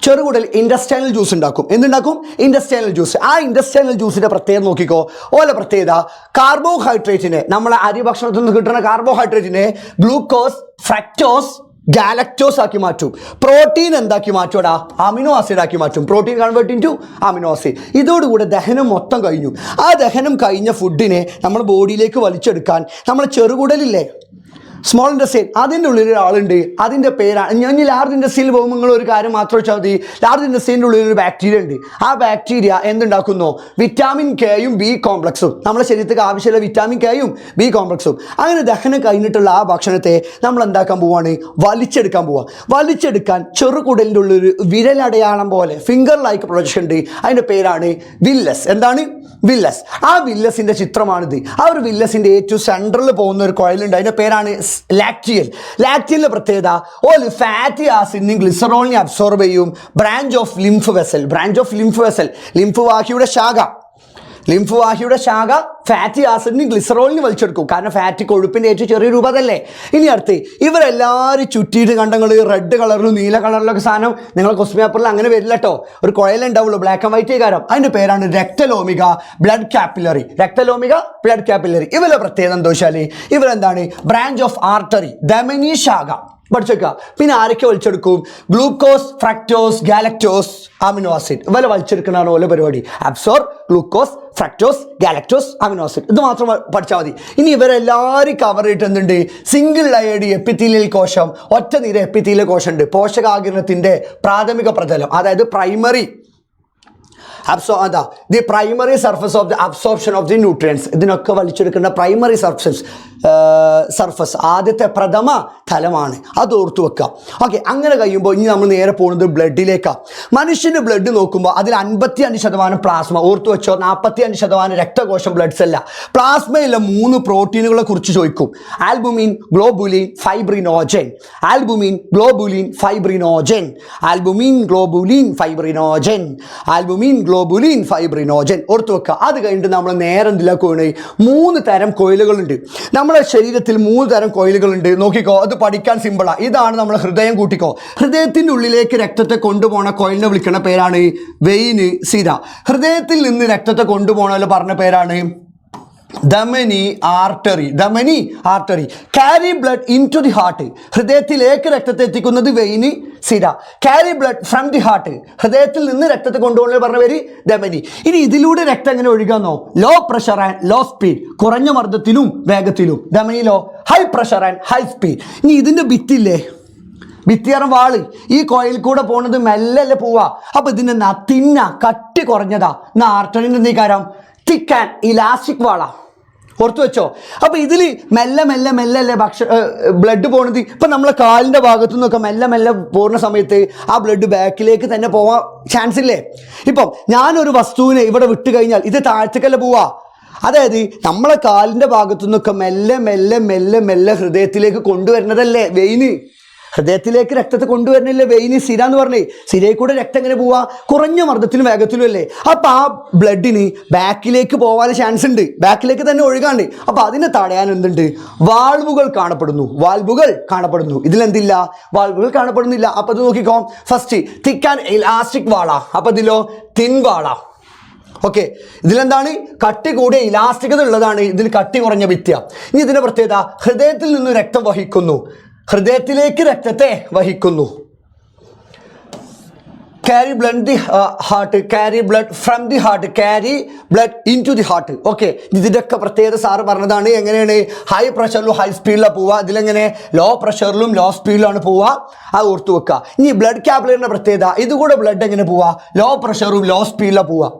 Speaker 1: ചെറുകുടൽ ഇൻഡസ്റ്റൈനൽ ജ്യൂസ് ഉണ്ടാക്കും. എന്തുണ്ടാക്കും? Intestinal juice. ആ ഇൻഡസ്റ്റൈനൽ ജ്യൂസിൻ്റെ പ്രത്യേകത നോക്കിക്കോ. ഓല പ്രത്യേകത കാർബോഹൈഡ്രേറ്റിനെ, നമ്മളെ അരി ഭക്ഷണത്തിൽ നിന്ന് കിട്ടുന്ന കാർബോഹൈഡ്രേറ്റിനെ ഗ്ലൂക്കോസ്, ഫ്രക്ടോസ്, ഗാലക്ടോസ് ആക്കി മാറ്റും. പ്രോട്ടീൻ എന്താക്കി മാറ്റൂടാ? അമിനോ ആസിഡ് ആക്കി മാറ്റും. Protein convert into amino acid. ഇതോടുകൂടെ ദഹനം മൊത്തം കഴിഞ്ഞു. ആ ദഹനം കഴിഞ്ഞ ഫുഡിനെ നമ്മൾ ബോഡിയിലേക്ക് വലിച്ചെടുക്കാൻ നമ്മൾ ചെറുകുടലില്ലേ, സ്മോൾ ഇൻഡസ്റ്റൈൻ, അതിൻ്റെ ഉള്ളിൽ ഒരാളുണ്ട്. അതിൻ്റെ പേരാണ്, ഞാൻ ലാർജ് ഇൻഡസ്ട്രിയിൽ പോകുമ്പോൾ നിങ്ങൾ ഒരു കാര്യം മാത്രം വെച്ചാൽ മതി. ലാർജ് ഇൻഡസ്ട്രീൻ്റെ ഉള്ളിൽ ഒരു ബാക്ടീരിയ ഉണ്ട്. ആ ബാക്ടീരിയ എന്തുണ്ടാക്കുന്നു? വിറ്റാമിൻ കെയും ബി കോംപ്ലക്സും, നമ്മുടെ ശരീരത്തിന് ആവശ്യമുള്ള വിറ്റാമിൻ കെയും ബി കോംപ്ലക്സും. അങ്ങനെ ദഹനം കഴിഞ്ഞിട്ടുള്ള ആ ഭക്ഷണത്തെ നമ്മൾ എന്താക്കാൻ പോവാണ്? വലിച്ചെടുക്കാൻ പോവുക. വലിച്ചെടുക്കാൻ ചെറുകുടലിൻ്റെ ഉള്ളൊരു വിരലടയാളം പോലെ ഫിംഗർ ലൈക്ക് പ്രൊജക്ഷൻ ഉണ്ട്. അതിൻ്റെ പേരാണ് വില്ലസ്. എന്താണ്? വില്ലസ്. ആ വില്ലസിൻ്റെ ചിത്രമാണിത്. ആ ഒരു വില്ലസിൻ്റെ ഏറ്റവും സെൻട്രലിൽ പോകുന്ന ഒരു കോയിലുണ്ട്. അതിൻ്റെ പേരാണ് ലാക്റ്റിയൽ. ലാക്റ്റിയലിൻ്റെ പ്രത്യേകത ഓല് ഫാറ്റി ആസിഡിനും ഗ്ലിസറോളിനെ അബ്സോർബ് ചെയ്യും. Branch of lymph vessel, lymph വാഹിയുടെ ശാഖ ഫാറ്റി ആസിഡിന് ഗ്ലിസറോളിന് വലിച്ചെടുക്കും. കാരണം ഫാറ്റ് കൊഴുപ്പിൻ്റെ ഏറ്റവും ചെറിയ രൂപം അതല്ലേ. ഇനി അടുത്ത് ഇവരെല്ലാവരും ചുറ്റിയിട്ട് കണ്ടങ്ങൾ റെഡ് കളറിലും നീല കളറിലൊക്കെ സാധനം നിങ്ങൾ ക്വസ്റ്റ്യൻ പേപ്പറിൽ അങ്ങനെ വരില്ല കേട്ടോ. ഒരു കുഴലുണ്ടാവുള്ളൂ, ബ്ലാക്ക് ആൻഡ് വൈറ്റ് കാരം. അതിൻ്റെ പേരാണ് രക്തലോമിക ബ്ലഡ് കാപ്പിലറി. ഇവരുടെ പ്രത്യേകത എന്താ വെച്ചാൽ ഇവരെന്താണ്? ബ്രാഞ്ച് ഓഫ് ആർട്ടറി, ധമനി ശാഖ പഠിച്ചേക്കുക. പിന്നെ ആരൊക്കെ വലിച്ചെടുക്കും? Glucose, fructose, galactose, amino acid. ഇവരെ വലിച്ചെടുക്കണതാണ് ഓരോ പരിപാടി. Absorb glucose, fructose, galactose, amino acid. ഇത് മാത്രം പഠിച്ചാൽ മതി. ഇനി ഇവരെല്ലാവരും കവർ ചെയ്തിട്ട് എന്തുണ്ട്? സിംഗിൾ ലെയേർഡ് എപ്പിത്തീലിയൽ കോശം, ഒറ്റ നിര എപ്പിത്തീലിയൽ കോശം ഉണ്ട്. പോഷകാകിരണത്തിൻ്റെ പ്രാഥമിക പ്രതലം, അതായത് primary the primary surface of the absorption of the nutrients. ഇതിനൊക്കെ വലിച്ചെടുക്കേണ്ട പ്രൈമറി സർഫസ് ആദ്യത്തെ പ്രഥമ തലമാണ്. അത് ഓർത്തു വെക്കുക. ഓക്കെ, അങ്ങനെ കഴിയുമ്പോൾ ഇനി നമ്മൾ നേരെ പോകുന്നത് ബ്ലഡിലേക്കാണ്. മനുഷ്യൻ്റെ ബ്ലഡ് നോക്കുമ്പോൾ അതിൽ 55% പ്ലാസ്മ. ഓർത്തു വെച്ചോ, 45% രക്തകോശം, ബ്ലഡ് സെല്ല. പ്ലാസ്മയിലെ 3 പ്രോട്ടീനുകളെ കുറിച്ച് ചോദിക്കും. Albumin, globulin, fibrinogen. ഓർത്തു വെക്കുക. അത് കഴിഞ്ഞിട്ട് നമ്മൾ നേരെ എന്തിലേക്ക് പോകണേ? 3 തരം കോയിലുകളുണ്ട് നമ്മുടെ ശരീരത്തിൽ. 3 തരം കോയിലുകളുണ്ട്. നോക്കിക്കോ, അത് പഠിക്കാൻ സിമ്പിളാണ്. ഇതാണ് നമ്മുടെ ഹൃദയം. കൂട്ടിക്കോ. ഹൃദയത്തിൻ്റെ ഉള്ളിലേക്ക് രക്തത്തെ കൊണ്ടുപോകുന്ന കോയിലിനെ വിളിക്കുന്ന പേരാണ് വെയിന്, സിര. ഹൃദയത്തിൽ നിന്ന് രക്തത്തെ കൊണ്ടുപോകണല്ലോ പറഞ്ഞ പേരാണ് ധമനി artery. Carry blood into the heart. ഹൃദയത്തിലേക്ക് രക്തത്തെ എത്തിക്കുന്നത് വെയിന്, സിര. Carry blood from the heart. ഹൃദയത്തിൽ നിന്ന് രക്തത്തെ കൊണ്ടുപോകുന്നത് പറഞ്ഞ പേര് ധമനി. ഇനി ഇതിലൂടെ രക്തം എങ്ങനെ ഒഴുകാന്നോ? Low pressure and low speed, കുറഞ്ഞ മർദ്ദത്തിലും വേഗത്തിലും. ധമനിയിലോ high pressure and high speed. ഇനി ഇതിൻ്റെ ഭിത്തിയറം വാള് ഈ കോയിൽ കൂടെ പോകുന്നത് മെല്ലല്ലേ പോവാ. അപ്പോൾ ഇതിൻ്റെ കട്ടി കുറഞ്ഞതാ. ആർട്ടറിൻ്റെ എന്തെങ്കിലും തിക്ക് ആൻഡ് ഇലാസ്റ്റിക് വാള. ഓർത്തു വെച്ചോ. അപ്പോൾ ഇതിൽ മെല്ലെ ബ്ലഡ് പോണത്. ഇപ്പം നമ്മളെ കാലിൻ്റെ ഭാഗത്തു നിന്നൊക്കെ മെല്ലെ പോകുന്ന സമയത്ത് ആ ബ്ലഡ് ബാക്കിലേക്ക് തന്നെ പോവാൻ ചാൻസ് ഇല്ലേ? ഇപ്പം ഞാനൊരു വസ്തുവിനെ ഇവിടെ വിട്ട് കഴിഞ്ഞാൽ ഇത് താഴ്ത്തേക്കല്ലേ പോവാ. അതായത് നമ്മളെ കാലിൻ്റെ ഭാഗത്തു നിന്നൊക്കെ മെല്ലെ ഹൃദയത്തിലേക്ക് കൊണ്ടുവരുന്നതല്ലേ വെയിന്. ഹൃദയത്തിലേക്ക് രക്തത്തെ കൊണ്ടുവരുന്നില്ലേ വെയിന്, സിര എന്ന് പറഞ്ഞേ. സിരയിൽ കൂടെ രക്തം എങ്ങനെ പോവാ? കുറഞ്ഞ മർദ്ദത്തിലും വേഗത്തിലും അല്ലേ. അപ്പം ആ ബ്ലഡിന് ബാക്കിലേക്ക് പോകാൻ ചാൻസ് ഉണ്ട്, ബാക്കിലേക്ക് തന്നെ ഒഴുകാണ്ട്. അപ്പം അതിനെ തടയാൻ എന്തുണ്ട്? വാൾവുകൾ കാണപ്പെടുന്നു. ഇതിലെന്തില്ല? വാൾവുകൾ കാണപ്പെടുന്നില്ല. അപ്പം അത് നോക്കിക്കോ. ഫസ്റ്റ് തിക്ക് ആൻഡ് ഇലാസ്റ്റിക് വാള. അപ്പം ഇതിലോ തിൻ വാള. ഓക്കെ, ഇതിലെന്താണ്? കട്ടി കൂടിയ ഇലാസ്റ്റികത ഉള്ളതാണ്. ഇതിൽ കട്ടി കുറഞ്ഞ ഭിത്തിയ. ഇനി ഇതിൻ്റെ പ്രത്യേകത ഹൃദയത്തിൽ നിന്ന് രക്തം ഹൃദയത്തിലേക്ക് രക്തത്തെ വഹിക്കുന്നു. carry blood in the heart, carry blood from the heart, carry blood into the heart. Okay, ഇതിൻ്റെയൊക്കെ പ്രത്യേകത സാറ് പറഞ്ഞതാണ്. എങ്ങനെയാണ്? ഹൈ പ്രഷറിലും ഹൈ സ്പീഡിലാണ് പോവുക. ഇതിലെങ്ങനെ? ലോ പ്രഷറിലും ലോ സ്പീഡിലാണ് പോവുക. അത് ഓർത്തു വെക്കുക. ഇനി ബ്ലഡ് കാപ്പിലറിൻ്റെ പ്രത്യേകത, ഇതുകൂടെ ബ്ലഡ് എങ്ങനെ പോവുക? ലോ പ്രഷറും ലോ സ്പീഡിലാണ് പോവുക.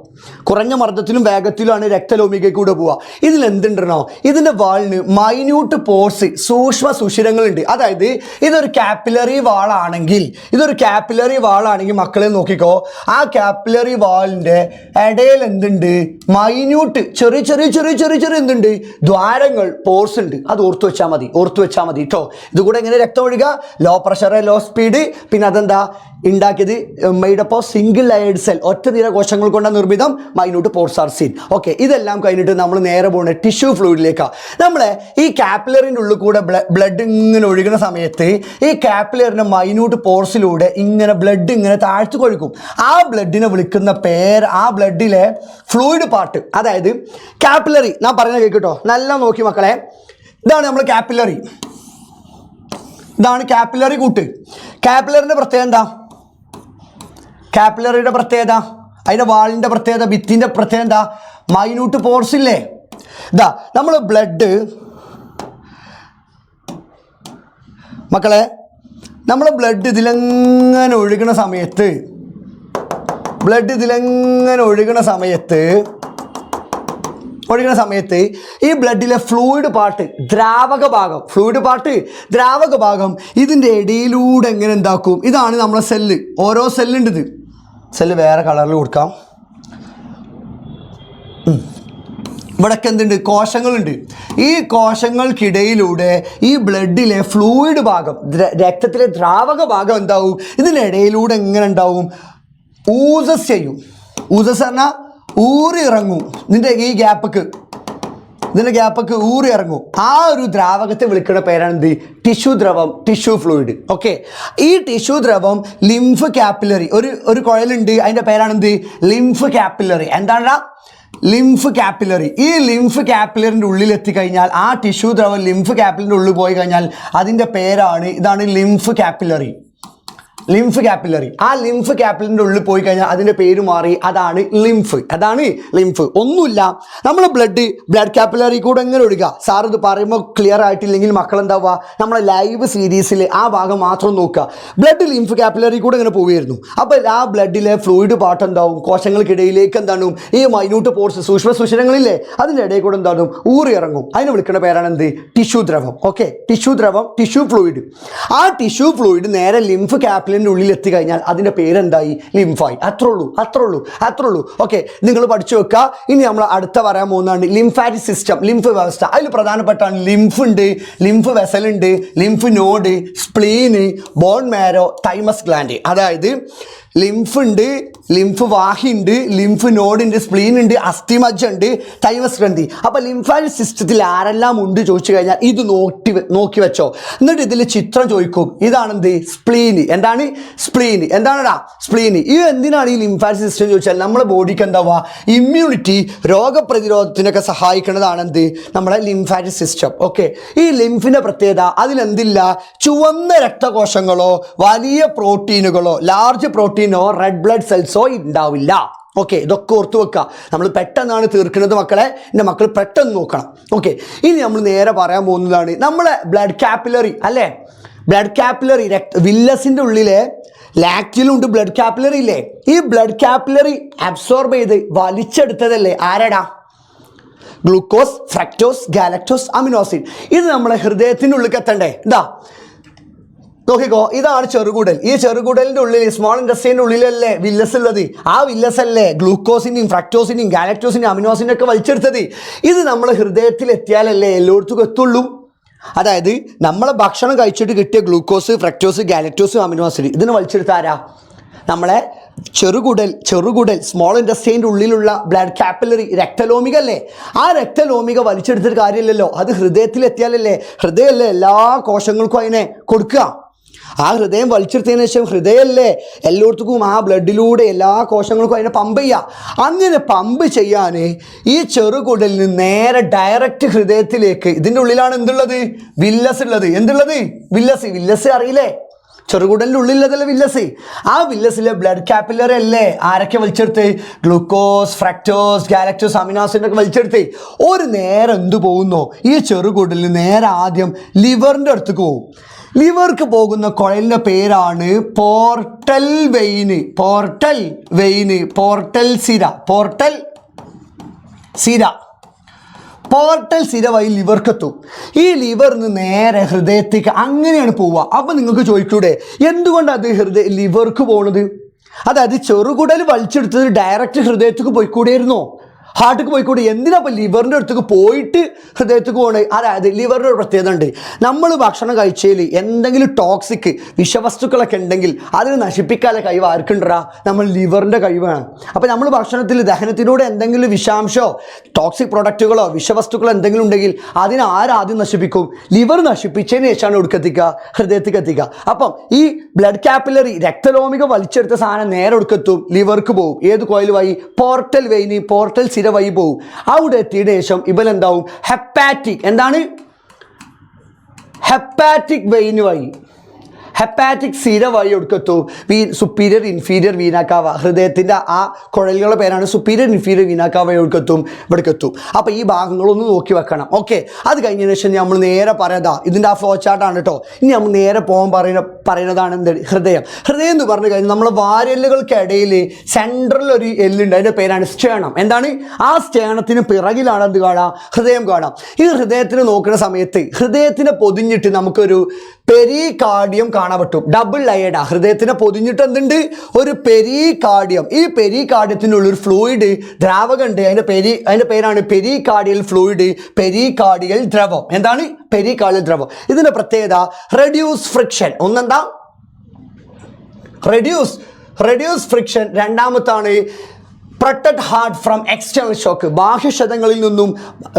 Speaker 1: കുറഞ്ഞ മർദ്ദത്തിലും വേഗത്തിലുമാണ് രക്തലോമികയിലൂടെ പോവുക. ഇതിലെന്തുണ്ടോ? ഇതിൻ്റെ വാളിന് മൈന്യൂട്ട് പോർസ്, സൂക്ഷ്മ സുഷിരങ്ങളുണ്ട്. അതായത് ഇതൊരു കാപ്പിലറി വാളാണെങ്കിൽ മക്കളെ നോക്കിക്കോ, ആ കാപ്പിലറി വാളിൻ്റെ ഇടയിൽ എന്തുണ്ട്? മൈന്യൂട്ട് ചെറിയ എന്തുണ്ട്? ദ്വാരങ്ങൾ, പോർസ് ഉണ്ട്. അത് ഓർത്തു വെച്ചാൽ മതി കേട്ടോ. ഇതുകൂടെ എങ്ങനെ രക്തം ഒഴുകുക? Low pressure, low speed. പിന്നെ അതെന്താ? ഉണ്ടാക്കിയത് made up of single layered cell, ഒറ്റ നിര കോശങ്ങൾ കൊണ്ടാണ് നിർമ്മിതം. Minute pores are seen. Okay, ഇതെല്ലാം കഴിഞ്ഞിട്ട് നമ്മൾ നേരെ പോകുന്നത് ടിഷ്യൂ ഫ്ലൂയിഡിലേക്കാണ്. നമ്മളെ ഈ കാപ്പിലറിൻ്റെ ഉള്ളിൽ കൂടെ ബ്ലഡ് ഇങ്ങനെ ഒഴുകുന്ന സമയത്ത് ഈ കാപ്പിലറിൻ്റെ മൈന്യൂട്ട് പോർസിലൂടെ ഇങ്ങനെ ബ്ലഡ് ഇങ്ങനെ താഴ്ത്തു കൊഴുക്കും. ആ ബ്ലഡിനെ വിളിക്കുന്ന പേര്, ആ ബ്ലഡിലെ ഫ്ലൂയിഡ് പാർട്ട്, അതായത് കാപ്പിലറി. ഞാൻ പറയുന്നത് കേൾക്കട്ടോ, നല്ല നോക്കി മക്കളെ. ഇതാണ് നമ്മൾ കാപ്പിലറി, ഇതാണ് കാപ്പിലറി കൂട്ട്. കാപ്പിലറിൻ്റെ പ്രത്യേകത എന്താ? കാപ്പിലറിയുടെ പ്രത്യേകത, അതിൻ്റെ വാളിൻ്റെ പ്രത്യേകത, ഭിത്തിൻ്റെ പ്രത്യേകത എന്താ? മൈന്യൂട്ട് പോർസ് ഇല്ലേ? ഇതാ നമ്മൾ ബ്ലഡ്, മക്കളെ നമ്മൾ ബ്ലഡ് ഇതിലെങ്ങനെ ഒഴുകണ സമയത്ത്, ഈ ബ്ലഡിലെ ഫ്ലൂയിഡ് പാർട്ട്, ദ്രാവക ഭാഗം ഇതിൻ്റെ ഇടയിലൂടെ എങ്ങനെ ഉണ്ടാക്കും? ഇതാണ് നമ്മളെ സെല്ല്. ഓരോ സെല്ലുണ്ട്. ഇത് സെല്ല് വേറെ കളറിൽ കൊടുക്കാം. ഇവിടൊക്കെ എന്തുണ്ട്? കോശങ്ങളുണ്ട്. ഈ കോശങ്ങൾക്കിടയിലൂടെ ഈ ബ്ലഡിലെ ഫ്ലൂയിഡ് ഭാഗം, രക്തത്തിലെ ദ്രാവക ഭാഗം എന്താവും? ഇതിനിടയിലൂടെ എങ്ങനെ ഉണ്ടാവും? ഊസസ് ചെയ്യും. ഊസസ് പറഞ്ഞാൽ ഊറി ഇറങ്ങും. ഇതിൻ്റെ ഗ്യാപ്പൊക്കെ ഊറി ഇറങ്ങും. ആ ഒരു ദ്രാവകത്തെ വിളിക്കുന്ന പേരാണ് എന്ത്? ടിഷ്യൂ ദ്രവം, ടിഷ്യൂ ഫ്ലൂയിഡ്. ഓക്കെ, ഈ ടിഷ്യൂ ദ്രവം ലിംഫ് കാപ്പിലറി, ഒരു കുഴലുണ്ട്, അതിൻ്റെ പേരാണ് എന്ത്? Lymph capillary. എന്താണ്? Lymph capillary. ഈ ലിംഫ് കാപ്പിലറിൻ്റെ ഉള്ളിൽ എത്തിക്കഴിഞ്ഞാൽ, ആ ടിഷ്യൂ ദ്രവം ലിംഫ് കാപ്പിലറിൻ്റെ ഉള്ളിൽ പോയി കഴിഞ്ഞാൽ അതിൻ്റെ പേരാണ്, ഇതാണ് ലിംഫ് കാപ്പിലറി. ആ ലിംഫ് കാപ്പിലറിൻ്റെ ഉള്ളിൽ പോയി കഴിഞ്ഞാൽ അതിൻ്റെ പേര് മാറി, അതാണ് ലിംഫ്. ഒന്നുമില്ല, നമ്മൾ ബ്ലഡ് കാപ്പിലറി കൂടെ എങ്ങനെ ഒഴുകുക? സാർ ഇത് പറയുമ്പോൾ ക്ലിയർ ആയിട്ടില്ലെങ്കിൽ മക്കൾ എന്താവുക? നമ്മളെ ലൈവ് സീരീസിൽ ആ ഭാഗം മാത്രം നോക്കുക. ബ്ലഡ് ലിംഫ് കാപ്പിലറി കൂടെ ഇങ്ങനെ പോവുകയായിരുന്നു. അപ്പോൾ ആ ബ്ലഡിലെ ഫ്ലൂയിഡ് പാർട്ട് എന്താവും? കോശങ്ങൾക്കിടയിലേക്ക് എന്താണ്? ഈ മൈന്യൂട്ട് പോർസ്, സൂക്ഷ്മ സുഷിരങ്ങളില്ലേ, അതിൻ്റെ ഇടയിൽ കൂടെ എന്താണ്? ഊറി ഇറങ്ങും. അതിനെ വിളിക്കുന്ന പേരാണ് എന്ത്? ടിഷ്യൂ ദ്രവം. ഓക്കെ, ടിഷ്യൂ ദ്രവം, ടിഷ്യൂ ഫ്ലൂയിഡ്. ആ ടിഷ്യൂ ഫ്ലൂയിഡ് നേരെ ലിംഫ് കാപ്പിലറിൻ്റെ ഉള്ളിൽ എത്തിക്കഴിഞ്ഞാൽ അതിൻ്റെ പേരെന്തായി? ലിംഫായി. അത്രേ ഉള്ളൂ. ഓക്കെ, നിങ്ങൾ പഠിച്ചു വെക്കുക. ഇനി നമ്മൾ അടുത്ത പറയാൻ പോകുന്നതാണ് ലിംഫാറ്റിക് സിസ്റ്റം, ലിംഫ് വ്യവസ്ഥ. അതിൽ പ്രധാനപ്പെട്ടാണ് ലിംഫ് ഉണ്ട്, ലിംഫ് വെസൽ ഉണ്ട്, lymph node, സ്പ്ലീന്, bone marrow, thymus gland. അതായത് ലിംഫ് ഉണ്ട്, ലിംഫ് വാഹി ഉണ്ട്, ലിംഫ് നോഡ് ഉണ്ട്, സ്പ്ലീൻ ഉണ്ട്, അസ്ഥിമജ്ജ ഉണ്ട്, തൈമസ് ഗ്രന്ഥി. അപ്പോൾ ലിംഫാറ്റിക് സിസ്റ്റത്തിൽ ആരെല്ലാം ഉണ്ട് ചോദിച്ചു കഴിഞ്ഞാൽ ഇത് നോക്കി വെച്ചോ. എന്നിട്ട് ഇതിൽ ചിത്രം ചോദിക്കും. ഇതാണെന്ത്? സ്പ്ലീന്. എന്താണ് സ്പ്ലീന്? എന്താണടാ സ്പ്ലീന്? ഇത് എന്തിനാണ് ഈ ലിംഫാറ്റിക് സിസ്റ്റം ചോദിച്ചാൽ നമ്മുടെ ബോഡിക്ക് എന്താവുക? ഇമ്മ്യൂണിറ്റി, രോഗപ്രതിരോധത്തിനൊക്കെ സഹായിക്കുന്നതാണ് എന്ത്? നമ്മുടെ ലിംഫാറ്റിക് സിസ്റ്റം. ഓക്കെ, ഈ ലിംഫിൻ്റെ പ്രത്യേകത, അതിലെന്തില്ല? ചുവന്ന രക്തകോശങ്ങളോ വലിയ പ്രോട്ടീനുകളോ, ലാർജ് പ്രോട്ടീനോ, റെഡ് ബ്ലഡ് സെൽസോ ഉണ്ടാവില്ല. ഓക്കെ, ഇതൊക്കെ ഓർത്ത് വെക്കുക. നമ്മൾ പെട്ടെന്നാണ് തീർക്കുന്നത് മക്കളെ. എൻ്റെ മക്കൾ പെട്ടെന്ന് നോക്കണം. ഓക്കെ, ഇനി നമ്മൾ നേരെ പറയാൻ പോകുന്നതാണ് നമ്മളെ ബ്ലഡ് കാപ്പിലറി അല്ലേ? ബ്ലഡ് കാപ്പിലറി, വില്ലസിൻ്റെ ഉള്ളിലെ ലാക്റ്റിലുണ്ട് ബ്ലഡ് കാപ്പിലറി ഇല്ലേ? ഈ ബ്ലഡ് കാപ്പിലറി അബ്സോർബ് ചെയ്ത് വലിച്ചെടുത്തതല്ലേ ആരടാ? ഗ്ലൂക്കോസ്, ഫ്രക്ടോസ്, ഗാലക്ടോസ്, അമിനോസിൻ. ഇത് നമ്മളെ ഹൃദയത്തിൻ്റെ ഉള്ളിൽ എത്തണ്ടേ? ഇതാ നോക്കിക്കോ, ഇതാണ് ചെറുകുടൽ. ഈ ചെറുകുടലിൻ്റെ ഉള്ളിൽ, സ്മോൾ ഇൻഡസ്ട്രീൻ്റെ ഉള്ളിലല്ലേ വില്ലസ് ഉള്ളത്? ആ വില്ലസ് അല്ലേ ഗ്ലൂക്കോസിനെയും ഫ്രക്ടോസിനെയും ഗാലക്ടോസിനെയും അമിനോസിനെയും ഒക്കെ വലിച്ചെടുത്തത്? ഇത് നമ്മൾ ഹൃദയത്തിൽ എത്തിയാലല്ലേ എല്ലായിടത്തും എത്തുള്ളൂ. അതായത് നമ്മളെ ഭക്ഷണം കഴിച്ചിട്ട് കിട്ടിയ ഗ്ലൂക്കോസ്, ഫ്രക്ടോസ്, ഗാലക്ടോസ്, അമിനോസിൻ ഇതിന് വലിച്ചെടുത്ത ആരാ? നമ്മളെ ചെറുകുടൽ സ്മോൾ ഇൻഡസ്ട്രീൻ്റെ ഉള്ളിലുള്ള ബ്ലഡ് കാപ്പിലറി, രക്തലോമിക അല്ലേ? ആ രക്തലോമിക വലിച്ചെടുത്തിട്ട് കാര്യമില്ലല്ലോ. അത് ഹൃദയത്തിൽ എത്തിയാലല്ലേ, ഹൃദയമല്ലേ എല്ലാ കോശങ്ങൾക്കും അതിനെ കൊടുക്കുക. ആ ഹൃദയം വലിച്ചെടുത്തതിന് ശേഷം ഹൃദയമല്ലേ എല്ലായിടത്തും ആ ബ്ലഡിലൂടെ എല്ലാ കോശങ്ങൾക്കും അതിനെ പമ്പ് ചെയ്യുക. അങ്ങനെ പമ്പ് ചെയ്യാൻ ഈ ചെറുകുടലിൽ നിന്ന് നേരെ ഡയറക്റ്റ് ഹൃദയത്തിലേക്ക്, ഇതിൻ്റെ ഉള്ളിലാണ് എന്തുള്ളത്? വില്ലസ് ഉള്ളത്. എന്തുള്ളത്? വില്ലസ് അറിയില്ലേ? ചെറുകുടലിൻ്റെ ഉള്ളിലതല്ലേ വില്ലസ്. ആ വില്ലസിലെ ബ്ലഡ് കാപ്പിലറി അല്ലേ ആരൊക്കെ വലിച്ചെടുത്ത്? ഗ്ലൂക്കോസ്, ഫ്രക്ടോസ്, ഗാലക്ടോസ്, അമിനോസിൻ ഒക്കെ വലിച്ചെടുത്ത് ഒരു നേരം എന്തു പോകുന്നോ? ഈ ചെറുകുടലിൽ നേരെ ആദ്യം ലിവറിൻ്റെ അടുത്തേക്ക് പോകും. ലിവർക്ക് പോകുന്ന കുഴലിൻ്റെ പേരാണ് പോർട്ടൽ വെയിന്, പോർട്ടൽ സിര വഴി ലിവർക്കെത്തും. ഈ ലിവറിന് നേരെ ഹൃദയത്തേക്ക് അങ്ങനെയാണ് പോവുക. അപ്പം നിങ്ങൾക്ക് ചോദിക്കൂടെ എന്തുകൊണ്ടാണ് അത് ലിവർക്ക് പോണത്? അതായത് ചെറുകുടൽ വലിച്ചെടുത്തത് ഡയറക്റ്റ് ഹൃദയത്തേക്ക് പോയിക്കൂടെയായിരുന്നോ? ഹാർട്ടിക്ക് പോയിക്കൂടി. എന്തിനാ ഇപ്പം ലിവറിൻ്റെ അടുത്തേക്ക് പോയിട്ട് ഹൃദയത്തേക്ക് പോകണേ? അതായത് ലിവറിൻ്റെ ഒരു പ്രത്യേകത ഉണ്ട്. നമ്മൾ ഭക്ഷണം കഴിച്ചതിൽ എന്തെങ്കിലും ടോക്സിക് വിഷവസ്തുക്കളൊക്കെ ഉണ്ടെങ്കിൽ അതിന് നശിപ്പിക്കാനുള്ള കഴിവ് ആർക്കുണ്ടാ? നമ്മൾ ലിവറിൻ്റെ കഴിവാണ്. അപ്പോൾ നമ്മൾ ഭക്ഷണത്തിൽ ദഹനത്തിലൂടെ എന്തെങ്കിലും വിഷാംശമോ ടോക്സിക് പ്രൊഡക്റ്റുകളോ വിഷവസ്തുക്കളോ എന്തെങ്കിലും ഉണ്ടെങ്കിൽ അതിനെ ആരാദ്യം നശിപ്പിക്കും? ലിവർ നശിപ്പിച്ചതിന് ശേഷമാണ് എടുക്കെത്തിക്കുക, ഹൃദയത്തേക്ക് എത്തിക്കുക. അപ്പം ഈ ബ്ലഡ് കാപ്പിലറി രക്തലോമിക വലിച്ചെടുത്ത സാധനം നേരെ എടുക്കെത്തും, ലിവർക്ക് പോകും. ഏത് കോയിൽ വഴി? പോർട്ടൽ വെയിന്, പോർട്ടൽ സിര വഴി പോകും. അവിടെ എത്തിയതിനു ശേഷം ഇവനെന്താവും? ഹെപ്പാറ്റിക്, എന്താണ്? ഹെപ്പാറ്റിക് വെയിന് വഴി, ഹെപ്പാറ്റിക് സിര വഴി എടുക്കത്തു സുപ്പീരിയർ ഇൻഫീരിയർ വീനാക്കാവ. ഹൃദയത്തിൻ്റെ ആ കുഴലുകളുടെ പേരാണ് സുപ്പീരിയർ ഇൻഫീരിയർ വീനാക്കാവ എടുക്കത്തും ഇവിടേക്കെത്തും. അപ്പോൾ ഈ ഭാഗങ്ങളൊന്ന് നോക്കി വെക്കണം. ഓക്കെ, അത് കഴിഞ്ഞതിന് ശേഷം നമ്മൾ നേരെ പറയാതാ, ഇതിൻ്റെ ആ ഫ്ലോ ചാർട്ടാണ് കേട്ടോ. ഇനി നമ്മൾ നേരെ പോകാൻ പറയുന്നതാണ് എന്ത്? ഹൃദയം. ഹൃദയം എന്ന് പറഞ്ഞു കഴിഞ്ഞാൽ നമ്മളെ വാരെല്ലുകൾക്കിടയിൽ സെൻട്രൽ ഒരു എല്ലുണ്ട്, അതിൻ്റെ പേരാണ് സ്റ്റേണം. എന്താണ്? ആ സ്റ്റേണത്തിന് പിറകിലാണ് എന്ത് കാണാം? ഹൃദയം കാണാം. ഈ ഹൃദയത്തിന് നോക്കുന്ന സമയത്ത് ഹൃദയത്തിനെ പൊതിഞ്ഞിട്ട് നമുക്കൊരു പെരികാർഡിയം കാണാൻ പറ്റും. ഡബിൾ ലയേർഡാ. ഹൃദയത്തിനെ പൊതിഞ്ഞിട്ട് എന്തുണ്ട്? ഒരു പെരികാർഡിയം. ഈ പെരികാർഡിയത്തിനുള്ളൊരു ഫ്ലൂയിഡ് ദ്രാവകമുണ്ട്, അതിൻ്റെ പേരാണ് പെരികാർഡിയൽ ഫ്ലൂയിഡ്, പെരികാർഡിയൽ ദ്രവം. എന്താണ്? പെരികാർഡിയൽ ദ്രവം. ഇതിൻ്റെ പ്രത്യേകത റെഡ്യൂസ് ഫ്രിക്ഷൻ. ഒന്നെന്താ? Reduce friction. രണ്ടാമത്താണ് protect heart from external shock. ബാഹ്യക്ഷതങ്ങളിൽ നിന്നും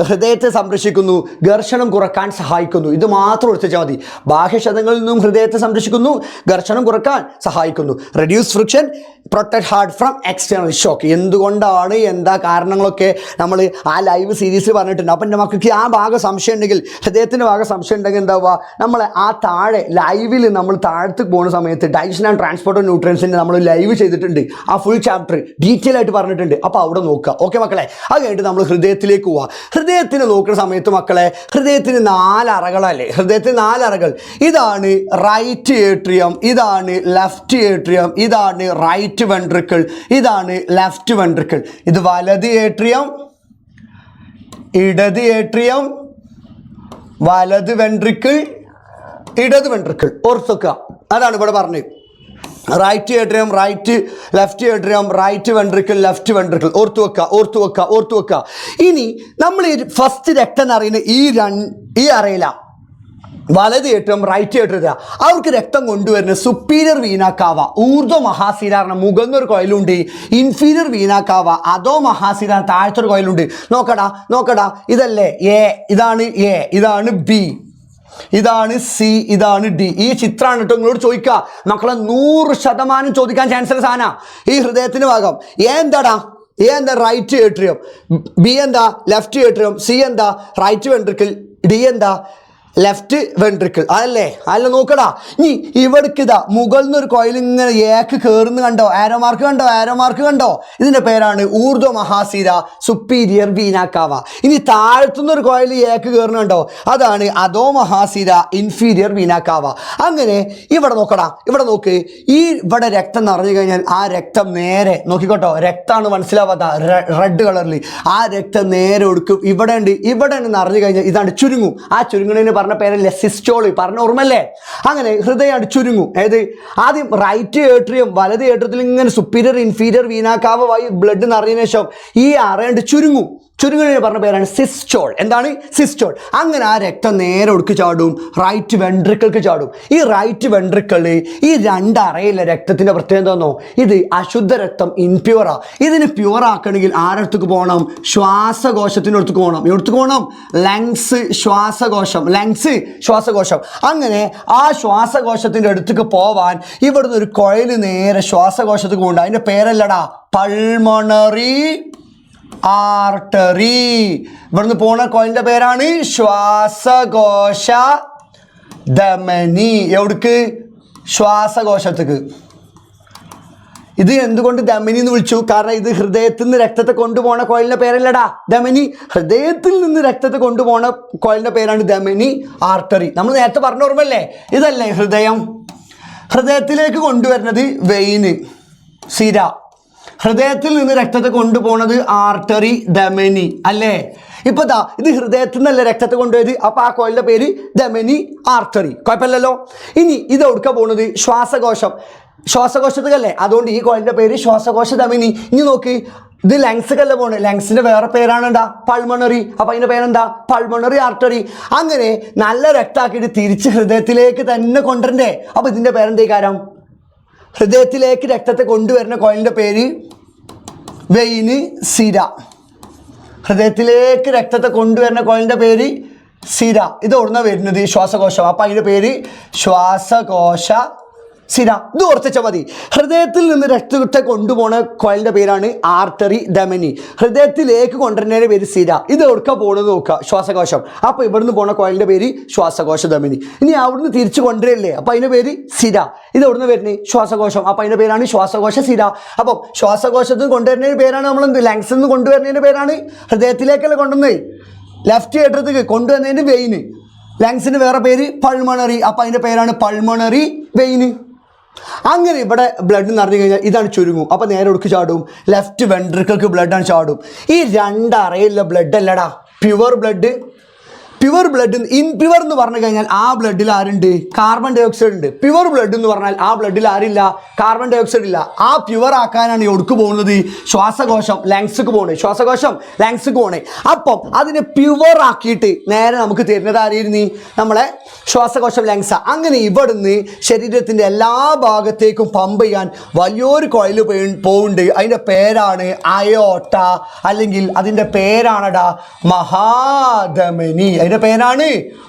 Speaker 1: ഹൃദയത്തെ സംരക്ഷിക്കുന്നു, ഘർഷണം കുറക്കാൻ സഹായിക്കുന്നു. ഇത് മാത്രം എടുത്താൽ മതി. ബാഹ്യക്ഷതങ്ങളിൽ നിന്നും ഹൃദയത്തെ സംരക്ഷിക്കുന്നു, ഘർഷണം കുറക്കാൻ സഹായിക്കുന്നു. Reduce friction, protect heart from external shock. എന്തുകൊണ്ടാണ്, എന്താ കാരണങ്ങളൊക്കെ നമ്മൾ ആ ലൈവ് സീരീസിൽ പറഞ്ഞിട്ടുണ്ട്. അപ്പം എൻ്റെ മക്കൾക്ക് ആ ഭാഗം സംശയം ഉണ്ടെങ്കിൽ, ഹൃദയത്തിൻ്റെ ഭാഗം സംശയം ഉണ്ടെങ്കിൽ എന്താവുക, നമ്മൾ ആ താഴെ ലൈവിൽ നമ്മൾ താഴത്തേക്ക് പോകുന്ന സമയത്ത് ഡൈജഷൻ ആൻഡ് ട്രാൻസ്പോർട്ട് ഓഫ് ന്യൂട്രിയൻസിൻ്റെ നമ്മൾ ലൈവ് ചെയ്തിട്ടുണ്ട്. ആ ഫുൾ ചാപ്റ്റർ ഡീറ്റെയിൽ ആയിട്ട് പറഞ്ഞിട്ടുണ്ട്. അപ്പോൾ അവിടെ നോക്കുക. ഓക്കെ മക്കളെ, അത് കഴിഞ്ഞിട്ട് നമ്മൾ ഹൃദയത്തിലേക്ക് പോവുക. ഹൃദയത്തിന് നോക്കുന്ന സമയത്ത് മക്കളെ, ഹൃദയത്തിന് 4 അറകളല്ലേ? ഹൃദയത്തിന് 4 അറകൾ. ഇതാണ് റൈറ്റ് ഏട്രിയം, ഇതാണ് ലെഫ്റ്റ് ഏട്രിയം, ഇതാണ് റൈറ്റ് വെൻട്രിക്കിൾ, ഇതാണ് ലെഫ്റ്റ് വെൻട്രിക്കിൾ. ഇത് വലത് ഏട്രിയം, ഇടത് ഏട്രിയം, വലത് വെൻട്രിക്കിൾ, ഇടത് വെൻട്രിക്കിൾ. ഓർത്തുക, അതാണ് ഇവിടെ പറഞ്ഞത്. Right atrium, left atrium, right ventricle, left ventricle. ഓർത്തു വെക്കുക. ഇനി നമ്മൾ ഈ ഫസ്റ്റ് രക്തം എന്ന് പറയുന്ന ഈ അറയില വലത് ഏട്രിയം, റൈറ്റ് ഏട്രിയം, അവർക്ക് രക്തം കൊണ്ടുവരുന്ന സുപ്പീരിയർ വീനാക്കാവ, ഊർധ്വ മഹാസിരാറിന് മുകളിലൊരു കോയിലുണ്ട്. ഇൻഫീരിയർ വീനാക്കാവ, അതോ മഹാസിരാർ താഴത്തൊരു കോയിലുണ്ട്. നോക്കടാ, ഇതല്ലേ എ, ഇതാണ് എ, ഇതാണ് ബി, ഇതാണ് സി, ഇതാണ് ഡി. ഈ ചിത്രമാണ് കേട്ടോ നിങ്ങളോട് ചോദിക്കുക മക്കളെ. 100% ചോദിക്കാൻ ചാൻസ് ഉള്ള സാധന ഈ ഹൃദയത്തിന് ഭാഗം. എ എന്താടാ? എ എന്താ? Right atrium. ബി എന്താ? Left atrium. സി എന്താ? Right ventricle. ഡി എന്താ? Left ventricle. അല്ല നോക്കടാ. ഇനി ഇവിടേക്ക് ഇതാ മുകളിൽ നിന്നൊരു കോയിൽ ഇങ്ങനെ ഏക്ക് കയറുന്ന കണ്ടോ? ആരോ മാർക്ക് കണ്ടോ? ഇതിൻ്റെ പേരാണ് ഊർധ്വ മഹാസിര, സുപ്പീരിയർ വീനാക്കാവ. ഇനി താഴത്തുനിന്നൊരു കോയിൽ ഏക്ക് കയറുന്ന കണ്ടോ? അതാണ് അധോ മഹാസിര, ഇൻഫീരിയർ വീനാക്കാവ. അങ്ങനെ ഇവിടെ നോക്ക്. ഇവിടെ രക്തം നിറഞ്ഞു കഴിഞ്ഞാൽ ആ രക്തം നേരെ നോക്കിക്കോട്ടോ, രക്തമാണ് മനസ്സിലാവാത്ത റെഡ് കളറിൽ. ആ രക്തം നേരെ കൊടുക്കും. ഇവിടെ നിറഞ്ഞു കഴിഞ്ഞാൽ ഇതാണ് ചുരുങ്ങും. ആ ചുരുങ്ങണതിന് പറഞ്ഞ പേരല്ലേ സിസ്റ്റോള്, പറഞ്ഞ ഓർമ്മല്ലേ? അങ്ങനെ ഹൃദയം ചുരുങ്ങും. ആദ്യം റൈറ്റ് ഏട്രിയം, വലത് ഏട്രിയത്തിൽ ഇങ്ങനെ സുപ്പീരിയർ ഇൻഫീരിയർ വീനാക്കാവ വഴി ബ്ലഡ് നിറഞ്ഞതിന് ശേഷം ഈ അറയുണ്ട് ചുരുങ്ങുന്നതിന് പറഞ്ഞ പേരാണ് സിസ്റ്റോൾ. എന്താണ്? സിസ്റ്റോൾ. അങ്ങനെ ആ രക്തം നേരെ ഒടുക്ക് ചാടും, റൈറ്റ് വെൻട്രിക്കിൾക്ക് ചാടും. ഈ റൈറ്റ് വെൻട്രിക്കിള് ഈ 2 അറയിലെ രക്തത്തിൻ്റെ പ്രത്യേകത എന്താണെന്നോ? ഇത് അശുദ്ധ രക്തം, ഇൻപ്യൂറാ. ഇതിന് പ്യൂർ ആക്കണമെങ്കിൽ ആരടുത്തേക്ക് പോകണം? ശ്വാസകോശത്തിൻ്റെ അടുത്തേക്ക് പോകണം. എവിടത്തേക്ക് പോകണം? ലങ്സ്, ശ്വാസകോശം. അങ്ങനെ ആ ശ്വാസകോശത്തിൻ്റെ അടുത്തേക്ക് പോവാൻ ഇവിടുന്ന് ഒരു കുഴൽ നേരെ ശ്വാസകോശത്തേക്ക് പോകണ്ട. അതിൻ്റെ പേരല്ലടാ പൾമണറി ആർട്ടറി. ഇവിടുന്ന് പോണ കോയിലിൻ്റെ പേരാണ് ശ്വാസകോശ ധമനി. എവിടേക്ക്? ശ്വാസകോശത്തേക്ക്. ഇത് എന്തുകൊണ്ട് ധമനി എന്ന് വിളിച്ചു? കാരണം ഇത് ഹൃദയത്തിൽ നിന്ന് രക്തത്തെ കൊണ്ടുപോണ കോയിലിൻ്റെ പേരല്ലടാ ധമനി. ഹൃദയത്തിൽ നിന്ന് രക്തത്തെ കൊണ്ടുപോണ കോയിലിൻ്റെ പേരാണ് ധമനി ആർട്ടറി. നമ്മൾ നേരത്തെ പറഞ്ഞ ഓർമ്മല്ലേ? ഇതല്ലേ ഹൃദയം? ഹൃദയത്തിലേക്ക് കൊണ്ടുവരുന്നത് വെയിന്, സിര. ഹൃദയത്തിൽ നിന്ന് രക്തത്തെ കൊണ്ടുപോകുന്നത് ആർട്ടറി, ധമനി അല്ലേ? ഇപ്പോൾ ഇത് ഹൃദയത്തിൽ നിന്നല്ലേ രക്തത്തെ കൊണ്ടുപോയത്. അപ്പോൾ ആ കോയിലിൻ്റെ പേര് ധമനി ആർട്ടറി. കുഴപ്പമില്ലല്ലോ. ഇനി ഇത് എവിടുക്ക പോകുന്നത്? ശ്വാസകോശത്തേക്കല്ലേ? അതുകൊണ്ട് ഈ കോയിലിൻ്റെ പേര് ശ്വാസകോശ ധമനി. ഇനി നോക്ക്, ഇത് ലങ്സ്ക്കല്ല പോണ്, ലങ്സിന്റെ വേറെ പേരാണ് എന്താ പൾമണറി. അപ്പൊ അതിന്റെ പേരെന്താ പൾമണറി ആർട്ടറി. അങ്ങനെ നല്ല രക്താക്കിയിട്ട് തിരിച്ച് ഹൃദയത്തിലേക്ക് തന്നെ കൊണ്ടുവരണ്ടേ. അപ്പൊ ഇതിന്റെ പേരെന്തേ കാരം, ഹൃദയത്തിലേക്ക് രക്തത്തെ കൊണ്ടുവരുന്ന കോയിലിന്റെ പേര് വെയിന്, സിര. ഹൃദയത്തിലേക്ക് രക്തത്തെ കൊണ്ടുവരുന്ന കോയിലിന്റെ പേര് സിര. ഇത് എവിടുന്ന വരുന്നത്, ശ്വാസകോശം. അപ്പൊ അതിന്റെ പേര് ശ്വാസകോശ സിര. ഇത് ഓർത്തിച്ചാൽ മതി. ഹൃദയത്തിൽ നിന്ന് രക്തത്തെ കൊണ്ടുപോണ കോയിലിന്റെ പേരാണ് ആർട്ടറി, ധമനി. ഹൃദയത്തിലേക്ക് കൊണ്ടുവരുന്നതിന്റെ പേര് സിര. ഇത് എവിടുക്ക പോണെന്ന് നോക്കുക, ശ്വാസകോശം. അപ്പൊ ഇവിടുന്ന് പോണ കോയിലിന്റെ പേര് ശ്വാസകോശ ധമനി. ഇനി അവിടുന്ന് തിരിച്ചു കൊണ്ടുവരില്ലേ, അപ്പൊ അതിന്റെ പേര് സിര. ഇത് എവിടുന്ന് വരുന്നത്, ശ്വാസകോശം. അപ്പൊ അതിന്റെ പേരാണ് ശ്വാസകോശ സിര. അപ്പം ശ്വാസകോശത്തിൽ കൊണ്ടുവരുന്നതിന്റെ പേരാണ് നമ്മൾ ലങ്സിൽ നിന്ന് കൊണ്ടുവരുന്നതിന്റെ പേരാണ് ഹൃദയത്തിലേക്കല്ല കൊണ്ടുവന്നത്. ലെഫ്റ്റ് ഏട്ടത്തേക്ക് കൊണ്ടുവന്നതിന് വെയിന്. ലങ്സിന് വേറെ പേര് പൾമണറി. അപ്പൊ അതിന്റെ പേരാണ് പൾമണറി വെയിന്. അങ്ങനെ ഇവിടെ ബ്ലഡ് നിറഞ്ഞു കഴിഞ്ഞാൽ ഇതാണ് ചുരുങ്ങും. അപ്പം നേരെ ഒടുക്ക് ചാടും, ലെഫ്റ്റ് വെൻട്രിക്കിൾക്ക് ബ്ലഡാണ് ചാടും. ഈ രണ്ടറയിലുള്ള ബ്ലഡ് അല്ലടാ പ്യുവർ ബ്ലഡ്. പ്യുവർ ബ്ലഡ്, ഇൻപ്യുവർ എന്ന് പറഞ്ഞു കഴിഞ്ഞാൽ ആ ബ്ലഡിൽ ആരുണ്ട്, കാർബൺ ഡൈ ഓക്സൈഡ് ഉണ്ട്. പ്യുവർ ബ്ലഡ് എന്ന് പറഞ്ഞാൽ ആ ബ്ലഡിൽ ആരില്ല, കാർബൺ ഡൈ ഓക്സൈഡ് ഇല്ല. ആ പ്യുവർ ആക്കാനാണ് ഒടുക്ക് പോകുന്നത്, ശ്വാസകോശം ലങ്സ്ക്ക് പോണേ, ശ്വാസകോശം ലങ്സ്ക്ക് പോണേ. അപ്പം അതിനെ പ്യുവർ ആക്കിയിട്ട് നേരെ നമുക്ക് തരുന്നത് ആരായിരുന്നു, നമ്മളെ ശ്വാസകോശം ലങ്സ്. അങ്ങനെ ഇവിടുന്ന് ശരീരത്തിൻ്റെ എല്ലാ ഭാഗത്തേക്കും പമ്പ് ചെയ്യാൻ വലിയൊരു കോയിൽ പോകുന്നുണ്ട്. അതിൻ്റെ പേരാണ് അയോട്ട, അല്ലെങ്കിൽ അതിൻ്റെ പേരാണടാ മഹാധമനി. അതിൻ്റെ പേരാണ്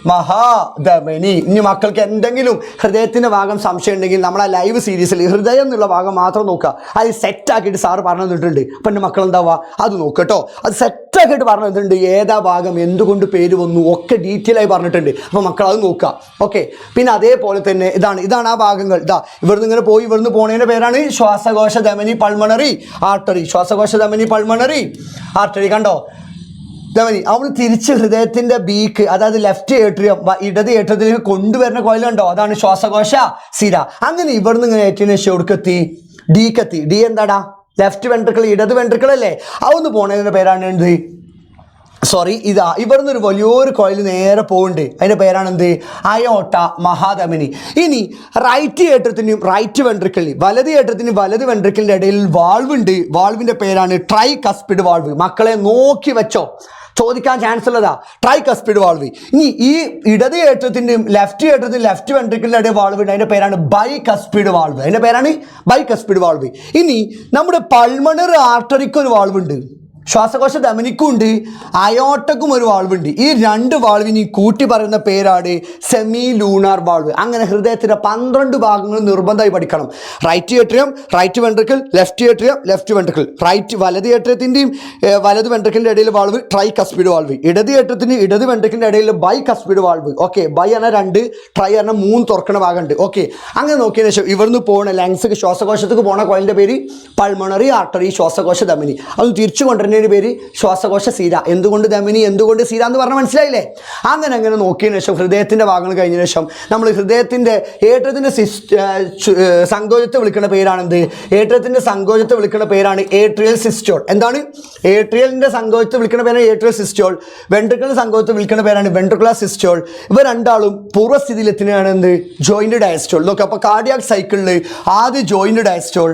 Speaker 1: മഹാധമനി. ഇനി മക്കൾക്ക് എന്തെങ്കിലും ഹൃദയത്തിൻ്റെ ഭാഗം സംശയം ഉണ്ടെങ്കിൽ നമ്മളെ ലൈവ് സീരീസിൽ ഹൃദയം എന്നുള്ള ഭാഗം മാത്രം നോക്കുക. അത് സെറ്റാക്കിയിട്ട് സാറ് പറഞ്ഞു തന്നിട്ടുണ്ട്. അപ്പം എൻ്റെ മക്കൾ എന്താവുക, അത് നോക്കട്ടോ. അത് സെറ്റാക്കിയിട്ട് പറഞ്ഞു തന്നിട്ടുണ്ട്, ഏതാ ഭാഗം എന്തുകൊണ്ട് പേര് വന്നു ഒക്കെ ഡീറ്റെയിൽ ആയി പറഞ്ഞിട്ടുണ്ട്. അപ്പോൾ മക്കൾ അത് നോക്കുക. ഓക്കെ. പിന്നെ അതേപോലെ തന്നെ ഇതാണ് ആ ഭാഗങ്ങൾ. ഇവിടുന്ന് ഇങ്ങനെ പോയി ഇവിടുന്ന് പോണതിൻ്റെ പേരാണ് ശ്വാസകോശ ധമനി പൾമണറി ആർട്ടറി. ശ്വാസകോശ ധമനി പൾമണറി ആർട്ടറി. കണ്ടോ ധമനി. അവൾ തിരിച്ച് ഹൃദയത്തിന്റെ ബീക്ക്, അതായത് ലെഫ്റ്റ് ഏട്രിയം ഇടത് ഏട്രിയത്തിലേക്ക് കൊണ്ടുവരുന്ന കോയിൽ കണ്ടോ, അതാണ് ശ്വാസകോശ സിര. അങ്ങനെ ഇവിടുന്ന് ഇങ്ങനെ ഏറ്റവും ശേഷം എവിടേക്കെത്തി, ഡിക്കെത്തി. ഡി എന്താടാ, ലെഫ്റ്റ് വെൻട്രിക്കിൾ, ഇടത് വെൻട്രിക്കിൾ അല്ലേ. അതൊന്ന് പോണതിൻ്റെ പേരാണ് എന്ത്, സോറി, ഇവിടുന്ന് ഒരു വലിയൊരു കോയിൽ നേരെ പോകുന്നുണ്ട്. അതിൻ്റെ പേരാണ് എന്ത്, അയോട്ട മഹാധമനി. ഇനി റൈറ്റ് ഏട്രത്തിൻ്റെയും റൈറ്റ് വെൻട്രിക്കിളിന്, വലത് ഏട്രത്തിൻ്റെയും വലത് വെൻട്രിക്കിളിൻ്റെ ഇടയിൽ വാൾവ് ഉണ്ട്. വാൾവിൻ്റെ പേരാണ് ട്രൈ കസ്പിഡ് വാൾവ്. മക്കളെ നോക്കി വെച്ചോ, ചോദിക്കാൻ ചാൻസ് ഉള്ളതാ, ട്രൈ കസ്പിഡ് വാൾവ്. ഇനി ഈ ഇടത് ഏട്രത്തിൻ്റെയും ലെഫ്റ്റ് ഏട്രത്തിൻ്റെയും ലെഫ്റ്റ് വെൻട്രിക്കിളിൻ്റെ ഇടയിൽ വാൾവ് ഉണ്ട്. അതിൻ്റെ പേരാണ് ബൈ കസ്പിഡ് വാൾവ്. അതിൻ്റെ പേരാണ് ബൈ കസ്പിഡ് വാൾവ്. ഇനി നമ്മുടെ പൾമണറി ആർട്ടറിക്ക് ഒരു വാൾവ് ഉണ്ട്, ശ്വാസകോശ ധമനിക്കും ഉണ്ട്, അയോട്ടക്കും ഒരു വാൾവുണ്ട്. ഈ രണ്ട് വാൾവിനെയും കൂട്ടി പറയുന്ന പേരാണ് സെമി ലൂണാർ വാൾവ്. അങ്ങനെ ഹൃദയത്തിൻ്റെ 12 ഭാഗങ്ങൾ നിർബന്ധമായി പഠിക്കണം. Right atrium, right ventricle, left atrium, left ventricle. വലത് ഏട്രിയത്തിൻ്റെയും വലത് വെൻട്രിക്കിളിൻ്റെ ഇടയിൽ വാൾവ് ട്രൈ കസ്പിഡ് വാൾവ്. ഇടത് ഏട്രിയത്തിൻ്റെ ഇടത് വെൻട്രിക്കിളിൻ്റെ ഇടയിൽ bicuspid valve. Okay. Bi പറഞ്ഞാൽ 2, ട്രൈ പറഞ്ഞാൽ 3 തുറക്കണ ഭാഗമുണ്ട്. ഓക്കെ. അങ്ങനെ നോക്കിയതിന് ശേഷം ഇവിടുന്ന് പോകണ ലങ്സ് ശ്വാസകോശത്തേക്ക് പോകണ കോയിലിൻ്റെ പേര് പൾമണറി ആർട്ടറി, ശ്വാസകോശ ധമനി. അത് തിരിച്ചു കൊണ്ടുവരുന്ന പേര് ശ്വാസകോശ സിര. എന്തുകൊണ്ട് ധമനി, എന്തുകൊണ്ട് സിര എന്ന് പറഞ്ഞാൽ മനസ്സിലായില്ലേ. അങ്ങനെ നോക്കിയതിനു ശേഷം ഹൃദയത്തിന്റെ ഭാഗങ്ങൾ കഴിഞ്ഞ ശേഷം നമ്മൾ ഹൃദയത്തിന്റെ ഏട്രിയത്തിന്റെ സങ്കോചത്തെ വിളിക്കുന്ന പേരാണെന്ത്, ഏട്രിയത്തിന്റെ സങ്കോചത്തെ വിളിക്കുന്ന പേരാണ് ഏട്രിയൽ സിസ്റ്റോൾ. എന്താണ്, ഏട്രിയലിന്റെ സങ്കോചത്തെ വിളിക്കുന്ന പേരാണ് ഏട്രിയൽ സിസ്റ്റോൾ. വെൻട്രിക്കിളിന്റെ സങ്കോചത്തെ വിളിക്കുന്ന പേരാണ് വെൻട്രിക്കുലർ സിസ്റ്റോൾ. ഇവ രണ്ടാളും പൂർവ്വസ്ഥിതിയിലെത്തുന്നതാണ് എന്ത്, ജോയിന്റ് ഡയസ്റ്റോൾ. നോക്കുക. അപ്പോൾ കാർഡിയാക് സൈക്കിളിൽ ആദ്യം ജോയിന്റ് ഡയസ്റ്റോൾ,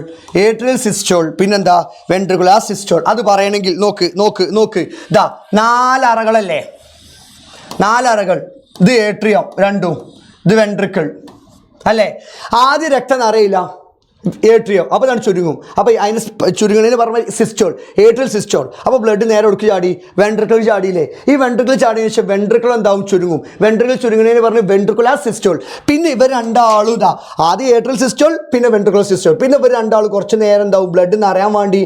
Speaker 1: ഏട്രിയൽ സിസ്റ്റോൾ, പിന്നെന്താ വെൻട്രിക്കുലർ സിസ്റ്റോൾ. അത് പറയണമെങ്കിൽ നോക്ക് ഇതാ 4 അറകളല്ലേ, 4 അറകൾ. ഇത് ഏട്രിയം 2, ഇത് വെൻട്രിക്കിൾ അല്ലേ. ആദ്യം രക്തം അറിയില്ല ഏട്രിയം, അപ്പോൾ ഇതാണ് ചുരുങ്ങും. അപ്പോൾ അതിന് ചുരുങ്ങണേന്ന് പറഞ്ഞ സിസ്റ്റോൾ, ഏട്രിയൽ സിസ്റ്റോൾ. അപ്പോൾ ബ്ലഡ് നേരെ ഒടുക്ക് ചാടി, വെൻട്രിക്കിൾ ചാടിയില്ലേ. ഈ വെൻട്രിക്കിൾ ചാടിയതിനു ശേഷം വെൻട്രിക്കിൾ എന്താവും, ചുരുങ്ങും. വെൻട്രിക്കിൾ ചുരുങ്ങണേന്ന് പറഞ്ഞ് വെൻട്രിക്കുലർ സിസ്റ്റോൾ. പിന്നെ ഇവർ രണ്ടാളും ആദ്യം ഏട്രിയൽ സിസ്റ്റോൾ, പിന്നെ വെൻട്രിക്കുലർ സിസ്റ്റോൾ. പിന്നെ ഇവർ രണ്ടാളും കുറച്ച് നേരം എന്താവും, ബ്ലഡ് നിറയാൻ വേണ്ടി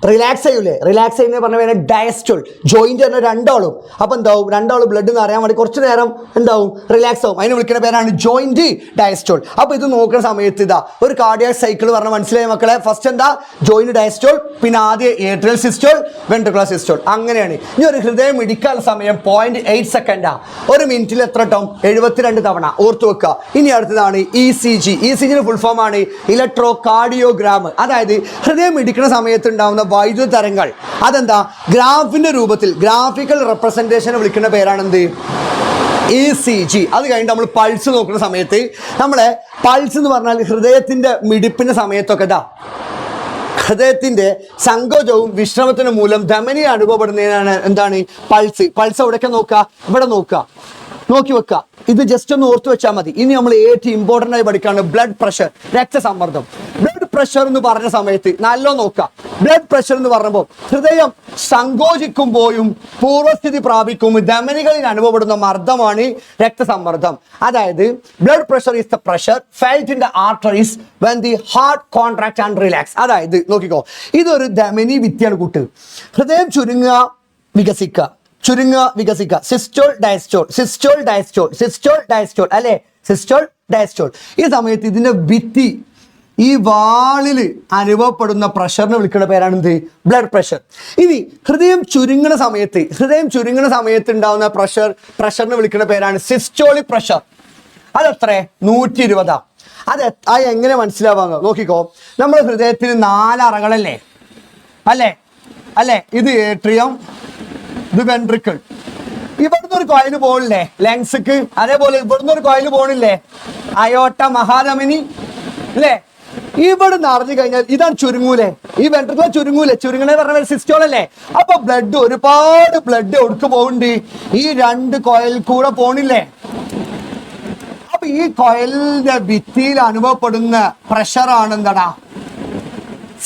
Speaker 1: റിലാക്സ് ചെയ്യൂലേ. റിലാക്സ് ചെയ്യുന്ന പറഞ്ഞ പേര് ഡയസ്റ്റോൾ. ജോയിന്റ് തന്നെ രണ്ടാളും. അപ്പോൾ എന്താവും, രണ്ടാളും ബ്ലഡ് എന്ന് അറിയാൻ വേണ്ടി കുറച്ച് നേരം എന്താവും, റിലാക്സ് ആവും. അതിനെ വിളിക്കുന്ന പേരാണ് ജോയിന്റ് ഡയസ്റ്റോൾ. അപ്പോൾ ഇത് നോക്കുന്ന സമയത്ത് ഒരു കാർഡിയാക് സൈക്കിൾ പറഞ്ഞാൽ മനസ്സിലായ മക്കളെ. ഫസ്റ്റ് എന്താ, ജോയിന്റ് ഡയസ്റ്റോൾ, പിന്നെ ആദ്യം ഏട്രിയൽ സിസ്റ്റോൾ, വെൻട്രിക്കുലർ സിസ്റ്റോൾ. അങ്ങനെയാണ്. ഇനി ഒരു ഹൃദയം ഇടിക്കാൻ സമയം 0.8 സെക്കൻഡാ. ഒരു മിനിറ്റിൽ എത്ര ടം, 72 തവണ. ഓർത്തു വെക്കുക. ഇനി അടുത്തതാണ് ECG. ECGയുടെ ഫുൾ ഫോം ആണ് ഇലക്ട്രോ കാർഡിയോഗ്രാം. അതായത് ഹൃദയം ഇടിക്കുന്ന സമയത്ത് ഉണ്ടാവുന്ന വൈദ്യുത തരംഗങ്ങൾ, അതെന്താ, ഗ്രാഫിന്റെ രൂപത്തിൽ, ഗ്രാഫിക്കൽ റെപ്രസെന്റേഷൻ വിളിക്കുന്ന പേരാണെന്ത്, ECG. അത് കഴിഞ്ഞിട്ട് നമ്മൾ പൾസ് നോക്കുന്ന സമയത്ത്, നമ്മളെ പൾസ് എന്ന് പറഞ്ഞാൽ ഹൃദയത്തിന്റെ മിടിപ്പിന്റെ സമയത്തൊക്കെ ഹൃദയത്തിന്റെ സങ്കോചവും വിശ്രമത്തിനും മൂലം ധമനി അനുഭവപ്പെടുന്നതിനാണ് എന്താണ് പൾസ് എവിടെയൊക്കെ നോക്കുക, ഇവിടെ നോക്കുക, നോക്കി വെക്കുക. ഇത് ജസ്റ്റ് ഒന്ന് ഓർത്ത് വെച്ചാൽ മതി. ഇനി നമ്മൾ ഏറ്റവും ഇമ്പോർട്ടൻ്റ് ആയി പഠിക്കാണ് ബ്ലഡ് പ്രഷർ, രക്തസമ്മർദ്ദം. ബ്ലഡ് പ്രഷർ എന്ന് പറഞ്ഞ സമയത്ത് നല്ല നോക്കുക. ബ്ലഡ് പ്രഷർ എന്ന് പറഞ്ഞപ്പോൾ ഹൃദയം സങ്കോചിക്കുമ്പോഴും പൂർവ്വസ്ഥിതി പ്രാപിക്കും ധമനികളിൽ അനുഭവപ്പെടുന്ന മർദ്ദമാണ് രക്തസമ്മർദ്ദം. അതായത് blood pressure is the pressure felt in the arteries when the heart contract and relax. അതായത് നോക്കിക്കോ, ഇതൊരു ധമനി വിദ്യയാണ് കൂട്ട്. ഹൃദയം ചുരുങ്ങുക, വികസിക്കുക, ചുരുങ്ങുക, വികസിക്കുക. Systole diastole, systole diastole, systole diastole, അല്ലെ സിസ്റ്റോൾ ഡയസ്റ്റോൾ. ഈ സമയത്ത് ഇതിന്റെ ഭിത്തി, ഈ വാളിൽ അനുഭവപ്പെടുന്ന പ്രഷറിനെ വിളിക്കുന്ന പേരാണ് എന്ത്? Blood pressure. ഇനി ഹൃദയം ചുരുങ്ങുന്ന സമയത്ത് ഉണ്ടാവുന്ന പ്രഷറിനെ വിളിക്കുന്ന പേരാണ് സിസ്റ്റോളിക് പ്രഷർ. അതെത്ര? 120. അത് എങ്ങനെ മനസ്സിലാവാങ്ങ നോക്കിക്കോ. നമ്മുടെ ഹൃദയത്തിന് 4 അറകളല്ലേ, അല്ലേ? ഇത് ഏട്രിയം, ഇത് വെൻട്രിക്കിൾ. ഇവിടുന്ന് ഒരു കോയിൽ പോണില്ലേ ലങ്സ്ക്ക്, അതേപോലെ ഇവിടുന്ന് ഒരു കോയിൽ പോണില്ലേ അയോട്ട, മഹാധമനി, അല്ലേ? ഇവിടെ നിറഞ്ഞു കഴിഞ്ഞാൽ ഇതാണ് ചുരുങ്ങൂലേ, ഈ വെൻട്രിക്കിൾ ചുരുങ്ങണേ പറഞ്ഞ സിസ്റ്റോൾ അല്ലേ? അപ്പൊ ഒരുപാട് ബ്ലഡ് ഒടുക്ക് പോകുന്നുണ്ട്, ഈ 2 കോയിൽ കൂടെ പോണില്ലേ? അപ്പൊ ഈ കോയിലിന്റെ ഭിത്തിയിൽ അനുഭവപ്പെടുന്ന പ്രഷറാണ് എന്താടാ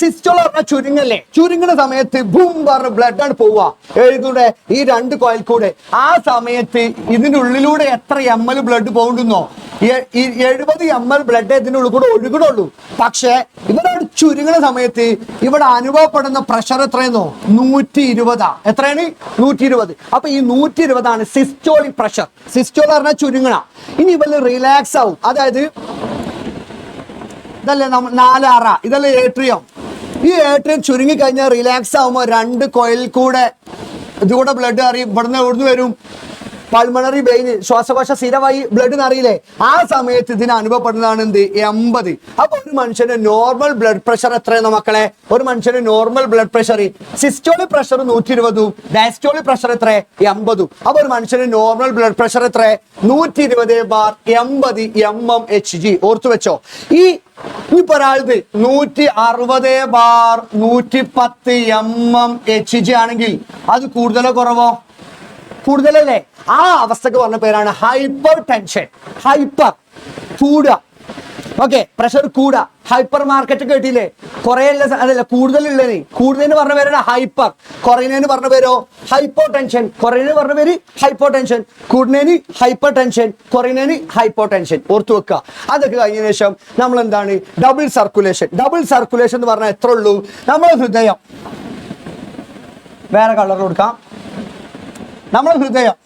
Speaker 1: സിസ്റ്റോൾ പറഞ്ഞ ചുരുങ്ങല്ലേ. ചുരുങ്ങുന്ന സമയത്ത് ബൂം പറഞ്ഞ ബ്ലഡ് ആണ് പോവുക എഴുതൂടെ ഈ 2 കോയിൽ കൂടെ. ആ സമയത്ത് ഇതിന്റെ ഉള്ളിലൂടെ എത്ര ml ബ്ലഡ് പോകുന്നുണ്ടോ? 70 ml ബ്ലഡ് ഇതിന്റെ ഉള്ളിൽ കൂടെ ഒഴുകണുള്ളൂ. പക്ഷെ ഇവിടെ ചുരുങ്ങുന്ന സമയത്ത് ഇവിടെ അനുഭവപ്പെടുന്ന പ്രഷർ എത്രയെന്നോ? 120. എത്രയാണ്? 120. അപ്പൊ ഈ 120 സിസ്റ്റോളിക് പ്രഷർ. സിസ്റ്റോൾ പറഞ്ഞാൽ ചുരുങ്ങണ. ഇനി ഇവര് റിലാക്സ് ആവും. അതായത് ഇതല്ലേ 4 അറ, ഇതല്ലേ ഏട്രിയം. ഈ ഏട്രിയം ചുരുങ്ങി കഴിഞ്ഞാൽ റിലാക്സ് ആവുമ്പോൾ 2 കോയിൽ കൂടെ ഇതുകൂടെ ബ്ലഡ് അറിയും. ഇവിടുന്ന് വരും പൾമണറി വെയിൻ, ശ്വാസകോശ സ്ഥിരമായി ബ്ലഡ് എന്നറിയില്ലേ? ആ സമയത്ത് ഇതിന് അനുഭവപ്പെടുന്നതാണ് എന്ത്? 80. അപ്പൊ ഒരു മനുഷ്യന്റെ നോർമൽ ബ്ലഡ് പ്രഷർ എത്രയെന്നോ മക്കളെ? ഒരു മനുഷ്യന്റെ normal blood pressure systolic pressure 120, diastolic pressure എത്ര? 80. അപ്പൊ ഒരു മനുഷ്യന്റെ നോർമൽ ബ്ലഡ് പ്രഷർ എത്ര? 120/80 mmHg. ഓർത്തു വെച്ചോ. ഇപ്പൊ ഒരാൾക്ക് 160/110 mmHg ആണെങ്കിൽ അത് കൂടുതലോ കുറവോ? കൂടുതലല്ലേ? ആ അവസ്ഥക്ക് പറഞ്ഞ പേരാണ് ഹൈപ്പർ ടെൻഷൻ. ഹൈപ്പർ കൂടുക, ഓക്കെ, പ്രഷർ കൂടുക. ഹൈപ്പർ മാർക്കറ്റ് കേട്ടില്ലേ? കുറയല്ല, അതല്ല കൂടുതലുള്ളത്. കൂടുതലിന് പറഞ്ഞ പേരാണ് ഹൈപ്പർ, കുറയുന്നതിന് പറഞ്ഞ പേരോ ഹൈപ്പോ ടെൻഷൻ. കുറയുന്നതിന് പറഞ്ഞ പേര് ഹൈപ്പോ ടെൻഷൻ, കൂടുന്നതിന് ഹൈപ്പർ ടെൻഷൻ, കുറയുന്നതിന് ഹൈപ്പോ ടെൻഷൻ. ഓർത്തു വെക്കുക. അതൊക്കെ കഴിഞ്ഞതിന് ശേഷം നമ്മൾ എന്താണ്? Double circulation. ഡബിൾ സർക്കുലേഷൻ എന്ന് പറഞ്ഞാൽ എത്ര ഉള്ളൂ? നമ്മുടെ ഹൃദയം വേറെ കളർ കൊടുക്കാം. നമ്മുടെ ഹൃദയം,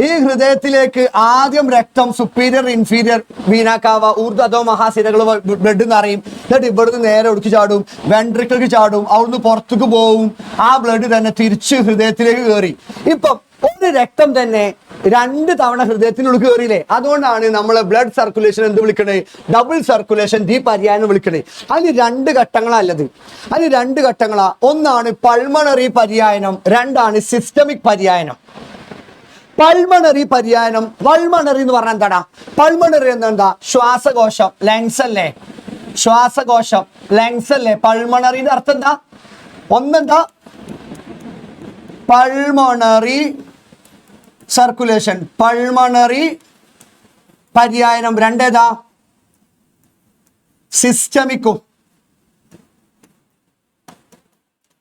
Speaker 1: ഈ ഹൃദയത്തിലേക്ക് ആദ്യം രക്തം സുപ്പീരിയർ, ഇൻഫീരിയർ, വീനാക്കാവ, ഊർധ്വ അധോ മഹാസിരകൾ ബ്ലഡ് നിറയും. എന്നിട്ട് ഇവിടുന്ന് നേരെ ഒടുക്കി ചാടും, വെൻട്രിക്കിൾക്ക് ചാടും, അവിടുന്ന് പുറത്തേക്ക് പോവും. ആ ബ്ലഡ് തന്നെ തിരിച്ച് ഹൃദയത്തിലേക്ക് കയറി. ഇപ്പം ഒരു രക്തം തന്നെ 2 തവണ ഹൃദയത്തിനുള്ളിൽ കയറിയില്ലേ? അതുകൊണ്ടാണ് നമ്മൾ ബ്ലഡ് സർക്കുലേഷൻ എന്ത് വിളിക്കണേ? ഡബിൾ സർക്കുലേഷൻ, ഡി പര്യായം വിളിക്കണേ. അതിന് 2 ഘട്ടങ്ങളല്ലത്. അതിന് 2 ഘട്ടങ്ങളാ. ഒന്നാണ് പൾമണറി പര്യായനം, 2 സിസ്റ്റമിക് പര്യായനം. പൾമണറി പര്യായനം, പൾമണറി എന്ന് പറഞ്ഞാൽ എന്താടാ? പൾമണറി എന്താ? ശ്വാസകോശം, ലങ്സ് അല്ലേ? ശ്വാസകോശം, ലങ്സ് അല്ലേ? പൾമണറിന്റെ അർത്ഥം എന്താ? ഒന്നെന്താ? പൾമണറി സർക്കുലേഷൻ, പൾമണറി പര്യായനം. 2 ഏതാ? സിസ്റ്റമിക്കും.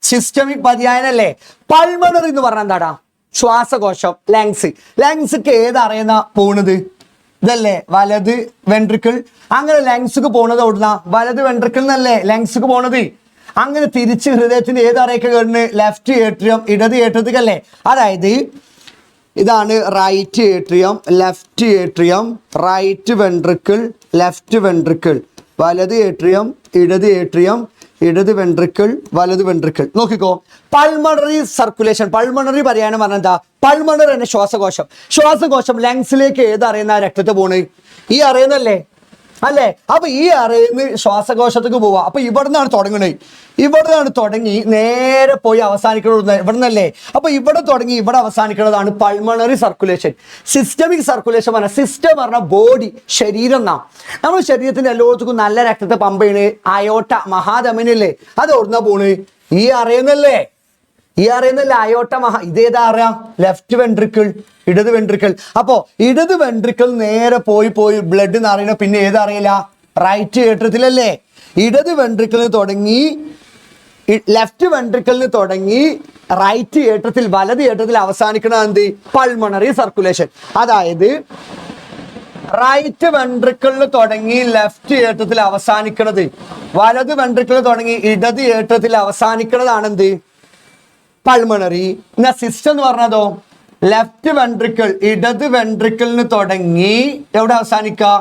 Speaker 1: സിസ്റ്റമിക് പര്യായനം അല്ലേ? പൾമണറി എന്ന് പറഞ്ഞാൽ എന്താടാ? ശ്വാസകോശം, ലങ്സ്. ലങ്സ്ക്ക് ഏതറിയുന്ന പോണത്? ഇതല്ലേ വലത് വെൻട്രിക്കിൾ. അങ്ങനെ ലങ്സ്ക്ക് പോണത് എവിടുന്ന? വലത് വെൻട്രിക്കിൾ എന്നല്ലേ ലങ്സ്ക്ക് പോണത്. അങ്ങനെ തിരിച്ച് ഹൃദയത്തിന്റെ ഏതറിയൊക്കെ കേടുന്നത്? ലെഫ്റ്റ് ഏട്രിയം, ഇടത് ഏട്രിയത്തിക്കല്ലേ? അതായത് ഇതാണ് right atrium, left atrium, right ventricle, left ventricle, വലത് ഏട്രിയം, ഇടത് ഏട്രിയം, ഇടത് വെൻട്രിക്കിൾ, വലത് വെൻട്രിക്കിൾ. നോക്കിക്കോ. പൾമണറി സർക്കുലേഷൻ, പൾമണറി പറയാനും പറഞ്ഞ എന്താ? പൾമണറി തന്നെ ശ്വാസകോശം. ശ്വാസകോശം ലങ്സിലേക്ക് ഏത് അറിയുന്ന രക്തത്തെ പോണ്? ഈ അറിയുന്നല്ലേ? അല്ലേ? അപ്പൊ ഈ അറയിൽ നിന്ന് ശ്വാസകോശത്തേക്ക് പോവാ. അപ്പൊ ഇവിടുന്നാണ് തുടങ്ങണേ, ഇവിടുന്നാണ് തുടങ്ങി നേരെ പോയി അവസാനിക്കുന്നത് ഇവിടുന്നല്ലേ. അപ്പൊ ഇവിടെ തുടങ്ങി ഇവിടെ അവസാനിക്കുന്നതാണ് പൾമണറി സർക്കുലേഷൻ. സിസ്റ്റമിക് സർക്കുലേഷൻ പറഞ്ഞാൽ, സിസ്റ്റം പറഞ്ഞ ബോഡി, ശരീരം എന്നാ. നമ്മുടെ ശരീരത്തിന്റെ എല്ലാവർക്കും നല്ല രക്തത്തെ പമ്പ് ചെയ്യണ് അയോട്ട, മഹാധമനിയല്ലേ, അത് എവിടുന്നാ പോണ്? ഈ അറിയുന്നല്ലേ, ഈ അറിയുന്നല്ല അയോട്ട ഇതേതാ അറിയാം? ലെഫ്റ്റ് വെൻട്രിക്കിൾ, ഇടത് വെൻട്രിക്കിൾ. അപ്പോ ഇടത് വെൻട്രിക്കിൾ നേരെ പോയി ബ്ലഡ് എന്ന് അറിയണ പിന്നെ ഏതറിയില്ല? റൈറ്റ് ഏട്രത്തിലല്ലേ. ഇടത് വെൻട്രിക്കിളിന് തുടങ്ങി, ലെഫ്റ്റ് വെൻട്രിക്കിളിന് തുടങ്ങി റൈറ്റ് ഏട്രത്തിൽ, വലത് ഏട്രത്തിൽ അവസാനിക്കണ എന്ത്? Pulmonary circulation. അതായത് റൈറ്റ് വെൻട്രിക്കിളിന് തുടങ്ങി ലെഫ്റ്റ് ഏട്രത്തിൽ അവസാനിക്കണത്, വലത് വെൻട്രിക്കിളിന് തുടങ്ങി ഇടത് ഏട്രത്തിൽ അവസാനിക്കണതാണ് എന്ത്? പൾമണറി. എന്നാ സിസ്റ്റം എന്ന് പറഞ്ഞതോ ലെഫ്റ്റ് വെൻട്രിക്കിൾ, ഇടത് വെൻട്രിക്കിളിന് തുടങ്ങി എവിടെ അവസാനിക്കുക?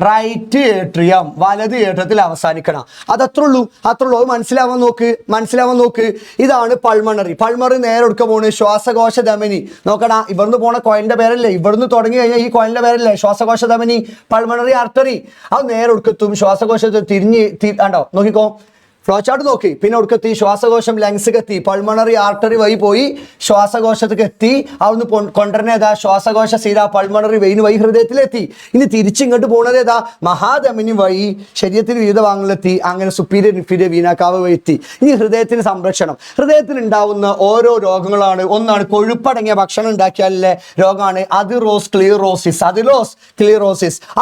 Speaker 1: റൈറ്റ് ഏട്രിയം, വലത് ഏട്രിയത്തിൽ അവസാനിക്കണം. അതത്രേ ഉള്ളൂ. അത് മനസ്സിലാവാൻ നോക്ക്. ഇതാണ് പൾമണറി. പൾമണറി നേരെ എടുക്ക പോണ് ശ്വാസകോശ ധമനി. നോക്കടാ, ഇവിടുന്ന് പോണ കോയിലിന്റെ പേരല്ലേ, ഇവിടുന്ന് തുടങ്ങി കഴിഞ്ഞാൽ ഈ കോയിലിന്റെ പേരല്ലേ ശ്വാസകോശ ധമനി, പൾമണറി ആർട്ടറി. അത് നേരെ എടുക്കെത്തും ശ്വാസകോശത്തിൽ കണ്ടോ, നോക്കിക്കോ, ഫ്ലോ ചാർട്ട് നോക്കി. പിന്നെ ഒടുക്കെത്തി ശ്വാസകോശം ലങ്സിക്ക് എത്തി, പൾമണറി ആർട്ടറി വഴി പോയി ശ്വാസകോശത്തേക്ക് എത്തി. അവിടുന്ന് കൊണ്ടുവരുന്നേതാ? ശ്വാസകോശ സീര പൾമണറി വെയിൻ വഴി ഹൃദയത്തിലെത്തി. ഇനി തിരിച്ചിങ്ങോട്ട് പോകുന്നത് ഏതാ? മഹാധമനി വഴി ശരീരത്തിന് വിവിധ ഭാഗങ്ങളിലെത്തി. അങ്ങനെ സുപ്പീരിയർ ഇൻഫീരിയർ വീനാക്കാവ് വഴി എത്തി. ഇനി ഹൃദയത്തിന് സംരക്ഷണം. ഹൃദയത്തിന് ഉണ്ടാവുന്ന ഓരോ രോഗങ്ങളാണ്. ഒന്നാണ് കൊഴുപ്പടങ്ങിയ ഭക്ഷണം ഉണ്ടാക്കിയാലേ രോഗമാണ് അതിറോസ്ക്ലീറോസിസ്.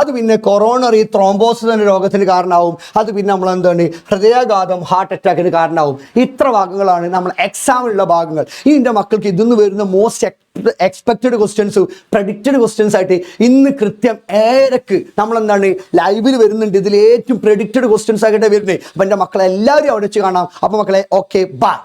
Speaker 1: അത് പിന്നെ കൊറോണറി ത്രോംബോസിസ് എന്ന രോഗത്തിന് കാരണമാവും. അത് പിന്നെ നമ്മൾ എന്താണ്? ഹൃദയാഘാതം, ഹാർട്ട് അറ്റാക്കിന് കാരണമാവും. ഇത്ര ഭാഗങ്ങളാണ് നമ്മൾ എക്സാമിലുള്ള ഭാഗങ്ങൾ. ഇതിൻ്റെ മക്കൾക്ക് ഇതൊന്ന് വരുന്ന most expected questions, predicted questions ആയിട്ട് ഇന്ന് കൃത്യം 7:00 നമ്മൾ എന്താണ് ലൈവിൽ വരുന്നുണ്ട്. ഇതിൽ ഏറ്റവും പ്രഡിക്റ്റഡ് ക്വസ്റ്റ്യൻസ് ആയിട്ട് വരുന്നത്. അപ്പം എൻ്റെ മക്കളെല്ലാവരും അവിടെ വെച്ച് കാണാം. അപ്പം മക്കളെ ഓക്കെ, ബൈ.